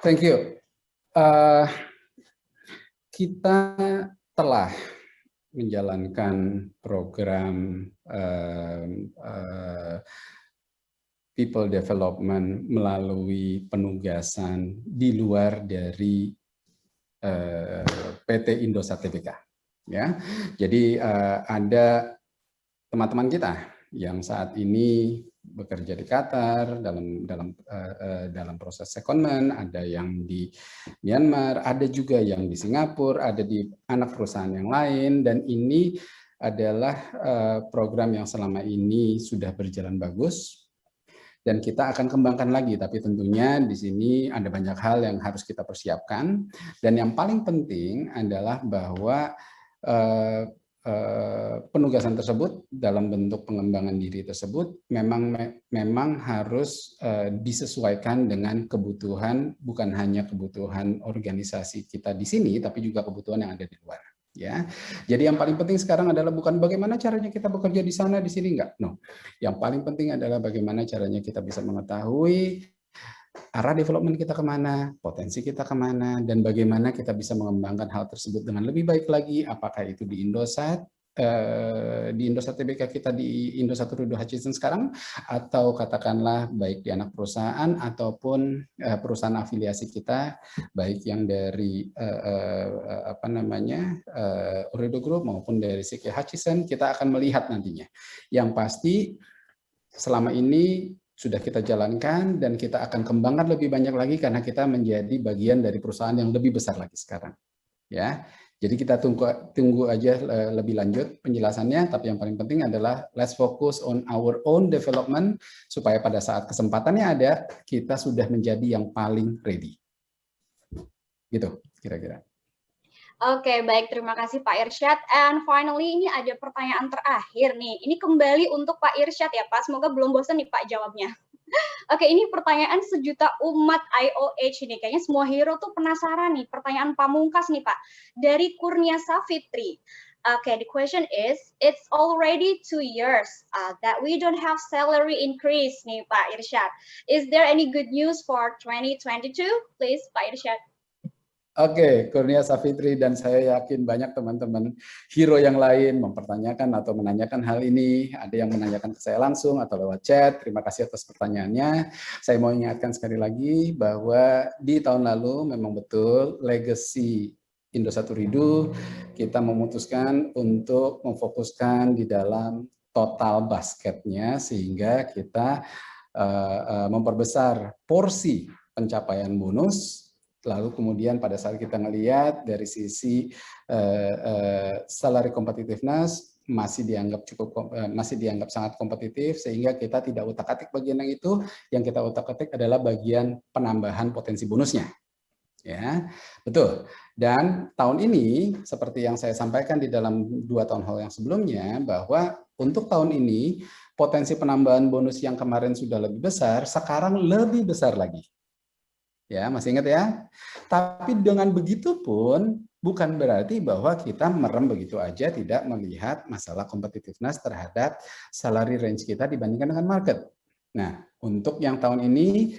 Thank you. Kita telah menjalankan program people development melalui penugasan di luar dari PT Indosat Tbk. Ya, jadi ada teman-teman kita yang saat ini bekerja di Qatar dalam proses secondment, ada yang di Myanmar, ada juga yang di Singapura, ada di anak perusahaan yang lain, dan ini adalah program yang selama ini sudah berjalan bagus dan kita akan kembangkan lagi, tapi tentunya di sini ada banyak hal yang harus kita persiapkan, dan yang paling penting adalah bahwa penugasan tersebut dalam bentuk pengembangan diri tersebut memang harus disesuaikan dengan kebutuhan, bukan hanya kebutuhan organisasi kita di sini, tapi juga kebutuhan yang ada di luar. Ya, jadi yang paling penting sekarang adalah bukan bagaimana caranya kita bekerja di sana di sini, enggak. No, yang paling penting adalah bagaimana caranya kita bisa mengetahui arah development kita kemana, potensi kita kemana, dan bagaimana kita bisa mengembangkan hal tersebut dengan lebih baik lagi, apakah itu di Indosat, TBK kita di Indosat Ooredoo Hutchison sekarang, atau katakanlah baik di anak perusahaan ataupun perusahaan afiliasi kita, baik yang dari Ooredoo Group maupun dari CK Hutchison, kita akan melihat nantinya. Yang pasti selama ini sudah kita jalankan dan kita akan kembangkan lebih banyak lagi karena kita menjadi bagian dari perusahaan yang lebih besar lagi sekarang. Ya, jadi kita tunggu aja lebih lanjut penjelasannya. Tapi yang paling penting adalah let's focus on our own development supaya pada saat kesempatannya ada kita sudah menjadi yang paling ready. Gitu kira-kira. Oke, baik. Terima kasih Pak Irsyad. And finally, ini ada pertanyaan terakhir nih. Ini kembali untuk Pak Irsyad ya, Pak. Semoga belum bosan nih Pak jawabnya. Oke, ini pertanyaan sejuta umat IOH ini. Kayaknya semua hero tuh penasaran nih. Pertanyaan pamungkas nih, Pak. Dari Kurnia Safitri. Okay, the question is, it's already 2 years that we don't have salary increase nih, Pak Irsyad. Is there any good news for 2022? Please, Pak Irsyad. Oke, Kurnia Safitri, dan saya yakin banyak teman-teman hero yang lain mempertanyakan atau menanyakan hal ini. Ada yang menanyakan ke saya langsung atau lewat chat. Terima kasih atas pertanyaannya. Saya mau ingatkan sekali lagi bahwa di tahun lalu memang betul legacy Indosat Ooredoo kita memutuskan untuk memfokuskan di dalam total basketnya sehingga kita memperbesar porsi pencapaian bonus. Lalu kemudian pada saat kita ngelihat dari sisi salary competitiveness masih dianggap sangat kompetitif sehingga kita tidak utak-atik bagian yang itu. Yang kita utak-atik adalah bagian penambahan potensi bonusnya. Ya, betul. Dan tahun ini seperti yang saya sampaikan di dalam 2 town hall yang sebelumnya bahwa untuk tahun ini potensi penambahan bonus yang kemarin sudah lebih besar, sekarang lebih besar lagi. Ya, masih ingat ya? Tapi dengan begitu pun bukan berarti bahwa kita merem begitu aja tidak melihat masalah competitiveness terhadap salary range kita dibandingkan dengan market. Nah, untuk yang tahun ini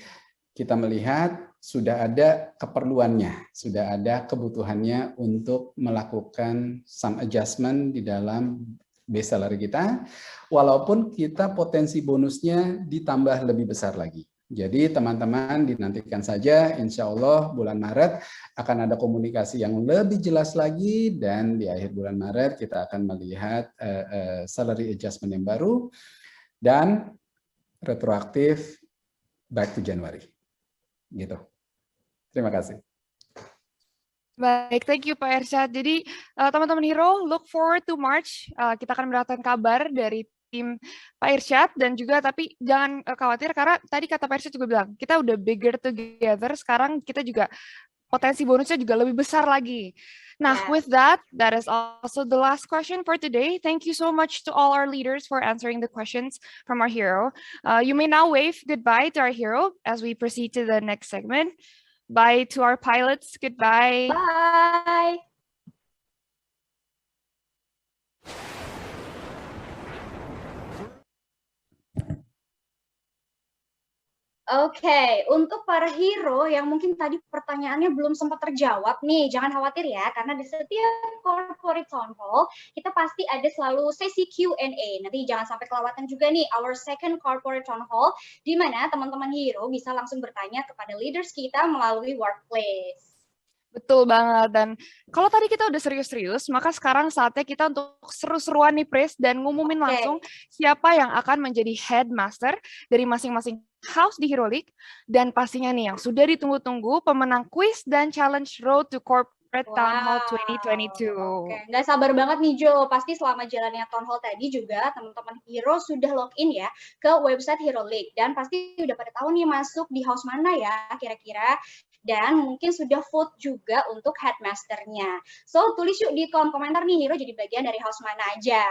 kita melihat sudah ada keperluannya, sudah ada kebutuhannya untuk melakukan some adjustment di dalam base salary kita, walaupun kita potensi bonusnya ditambah lebih besar lagi. Jadi teman-teman dinantikan saja, insya Allah bulan Maret akan ada komunikasi yang lebih jelas lagi dan di akhir bulan Maret kita akan melihat salary adjustment yang baru dan retroaktif back to January. Gitu. Terima kasih. Baik, thank you Pak Irsyad. Jadi teman-teman hero, look forward to March. Kita akan mendapatkan kabar dari tim Pak Irsyad dan juga tapi jangan khawatir karena tadi kata Pak Irsyad juga bilang kita udah bigger together, sekarang kita juga potensi bonusnya juga lebih besar lagi. Nah, with that is also the last question for today. Thank you so much to all our leaders for answering the questions from our hero. You may now wave goodbye to our hero as we proceed to the next segment. Bye to our pilots. Goodbye. Bye. Oke, untuk para hero yang mungkin tadi pertanyaannya belum sempat terjawab nih, jangan khawatir ya, karena di setiap corporate town hall kita pasti ada selalu sesi Q&A. Nanti jangan sampai kelewatan juga nih our second corporate town hall, di mana teman-teman hero bisa langsung bertanya kepada leaders kita melalui workplace. Betul banget, dan kalau tadi kita udah serius-serius, maka sekarang saatnya kita untuk seru-seruan nih Pris dan ngumumin langsung siapa yang akan menjadi headmaster dari masing-masing house di Hero League, dan pastinya nih yang sudah ditunggu-tunggu pemenang quiz dan challenge Road to Corporate Town Hall Wow, 2022. Oke, nggak sabar banget nih Jo. Pasti selama jalannya Town Hall tadi juga teman-teman Hero sudah login ya ke website Hero League dan pasti udah pada tahu nih masuk di house mana ya kira-kira. Dan mungkin sudah vote juga untuk headmasternya. So tulis yuk di kolom komentar nih Hero jadi bagian dari house mana aja.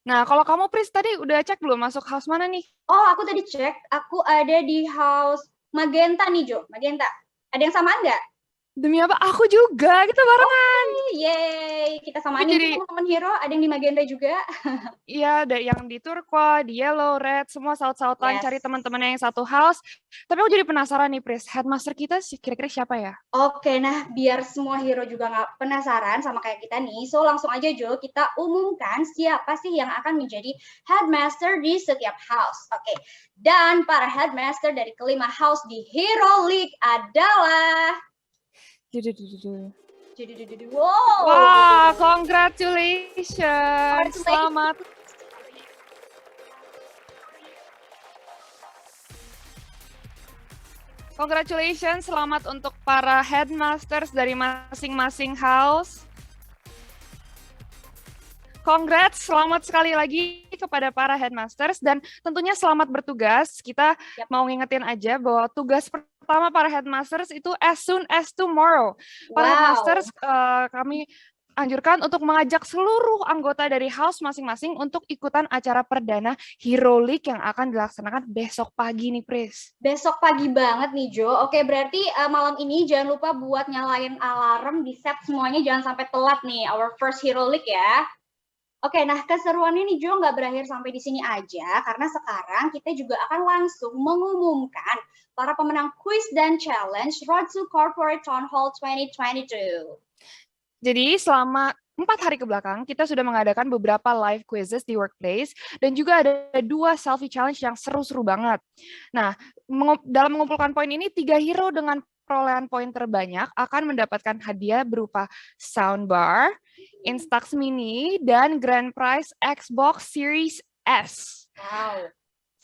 Nah, kalau kamu Pris tadi udah cek belum masuk house mana nih? Oh, aku tadi cek, aku ada di house Magenta nih Jo, Magenta. Ada yang sama nggak? Demi apa? Aku juga, kita barengan. Yeay, kita samaan Jadi- teman-teman Hero, ada yang di Magenta juga. Iya, ada yang di turquoise, di yellow, red, semua saut-sautan Yes. cari teman-temannya yang satu house. Tapi aku jadi penasaran nih, Pris, headmaster kita kira-kira siapa ya? Oke, nah biar semua Hero juga nggak penasaran sama kayak kita nih, so langsung aja Jo, kita umumkan siapa sih yang akan menjadi headmaster di setiap house. Oke, dan para headmaster dari kelima house di Hero League adalah... Wow. Wah, congratulations. Selamat. Congratulations, selamat untuk para headmasters dari masing-masing house. Congrats, selamat sekali lagi kepada para headmasters dan tentunya selamat bertugas. Kita mau ngingetin aja bahwa tugas pertama para headmasters itu as soon as tomorrow. Para Wow. headmasters kami anjurkan untuk mengajak seluruh anggota dari house masing-masing untuk ikutan acara perdana Hero League yang akan dilaksanakan besok pagi nih, Pris. Besok pagi banget nih Jo. Oke, berarti malam ini jangan lupa buat nyalain alarm, di set semuanya jangan sampai telat nih our first Hero League ya. Oke, nah keseruannya nih Jo nggak berakhir sampai di sini aja, karena sekarang kita juga akan langsung mengumumkan para pemenang quiz dan challenge Road to Corporate Town Hall 2022. Jadi selama 4 hari ke belakang, kita sudah mengadakan beberapa live quizzes di workplace dan juga ada 2 selfie challenge yang seru-seru banget. Nah, dalam mengumpulkan poin ini, 3 hero dengan perolehan poin terbanyak akan mendapatkan hadiah berupa soundbar, Instax Mini, dan Grand Prize Xbox Series S. Wow.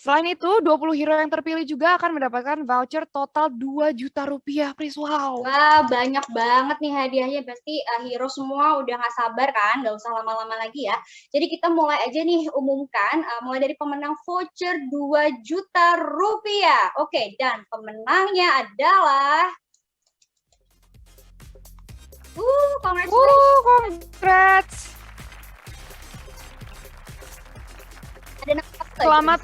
Selain itu, 20 hero yang terpilih juga akan mendapatkan voucher total 2 juta rupiah, Pris. Wow. Wah, banyak banget nih hadiahnya. Pasti hero semua udah nggak sabar kan, nggak usah lama-lama lagi ya. Jadi kita mulai aja nih umumkan, mulai dari pemenang voucher 2 juta rupiah. Oke, dan pemenangnya adalah... Congrats. Ada Selamat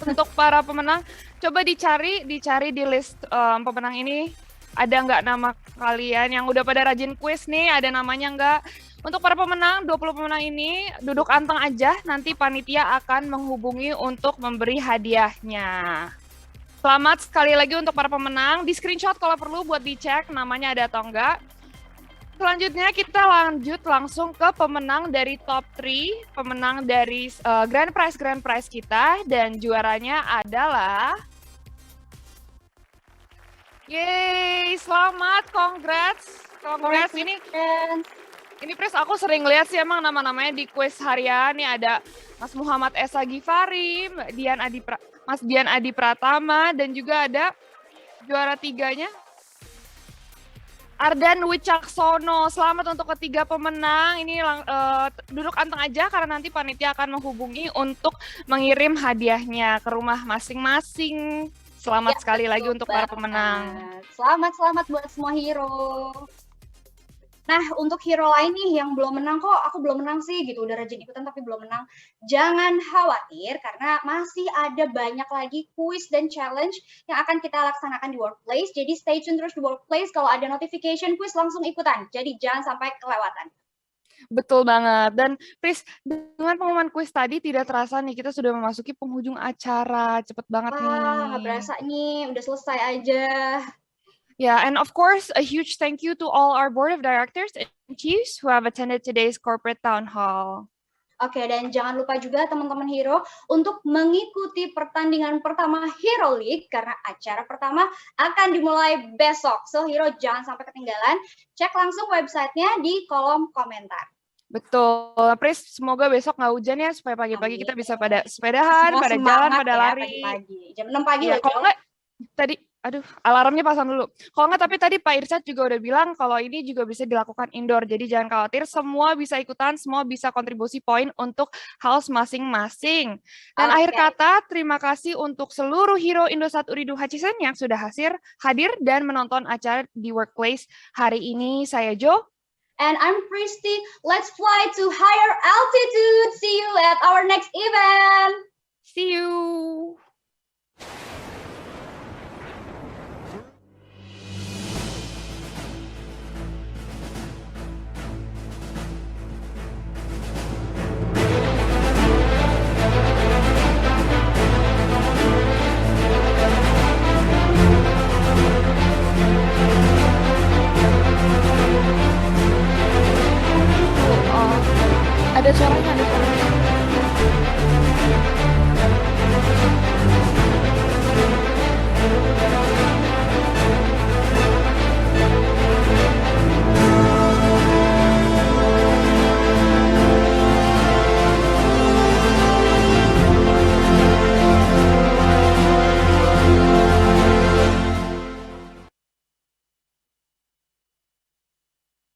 untuk para pemenang. Coba dicari di list pemenang ini. Ada nggak nama kalian yang udah pada rajin quiz nih? Ada namanya nggak? Untuk para pemenang, 20 pemenang ini duduk anteng aja. Nanti panitia akan menghubungi untuk memberi hadiahnya. Selamat sekali lagi untuk para pemenang. Di screenshot kalau perlu buat dicek namanya ada atau enggak. Selanjutnya kita lanjut langsung ke pemenang dari top 3, pemenang dari Grand Prize kita, dan juaranya adalah... Yeay, selamat, congrats ini Pris, aku sering lihat sih emang nama-namanya di quiz harian. Nih ada Mas Muhammad Esa Gifari, Mas Dian Adi Pratama, dan juga ada juara 3-nya Ardan Wicaksono. Selamat untuk ketiga pemenang. Ini duduk anteng aja karena nanti panitia akan menghubungi untuk mengirim hadiahnya ke rumah masing-masing. Selamat sekali lagi untuk para pemenang. Selamat buat semua hero. Nah, untuk hero lain nih yang belum menang, kok aku belum menang sih gitu, udah rajin ikutan tapi belum menang. Jangan khawatir karena masih ada banyak lagi quiz dan challenge yang akan kita laksanakan di workplace. Jadi stay tune terus di workplace, kalau ada notification quiz langsung ikutan. Jadi jangan sampai kelewatan. Betul banget. Dan Pris, dengan pengumuman quiz tadi tidak terasa nih kita sudah memasuki penghujung acara. Cepet banget nih. Wah, nggak berasa nih, udah selesai aja. Yeah, and of course, a huge thank you to all our board of directors and chiefs who have attended today's corporate town hall. Oke, dan jangan lupa juga teman-teman Hero untuk mengikuti pertandingan pertama Hero League karena acara pertama akan dimulai besok. So Hero jangan sampai ketinggalan, cek langsung websitenya di kolom komentar. Betul, Pris, semoga besok nggak hujan ya supaya pagi-pagi kita bisa pada sepedahan, pada jalan, pada lari. Pagi-pagi. Jam 6 pagi ya, kalau nggak, Aduh, alarmnya pasang dulu. Kalau nggak, tapi tadi Pak Irsyad juga udah bilang kalau ini juga bisa dilakukan indoor. Jadi jangan khawatir, semua bisa ikutan, semua bisa kontribusi poin untuk house masing-masing. Dan akhir kata, terima kasih untuk seluruh hero Indosat Uridu Hachisen yang sudah hadir dan menonton acara di Workplace hari ini. Saya Jo. And I'm Christy. Let's fly to higher altitude. See you at our next event. See you. Ada suaranya, ada suaranya.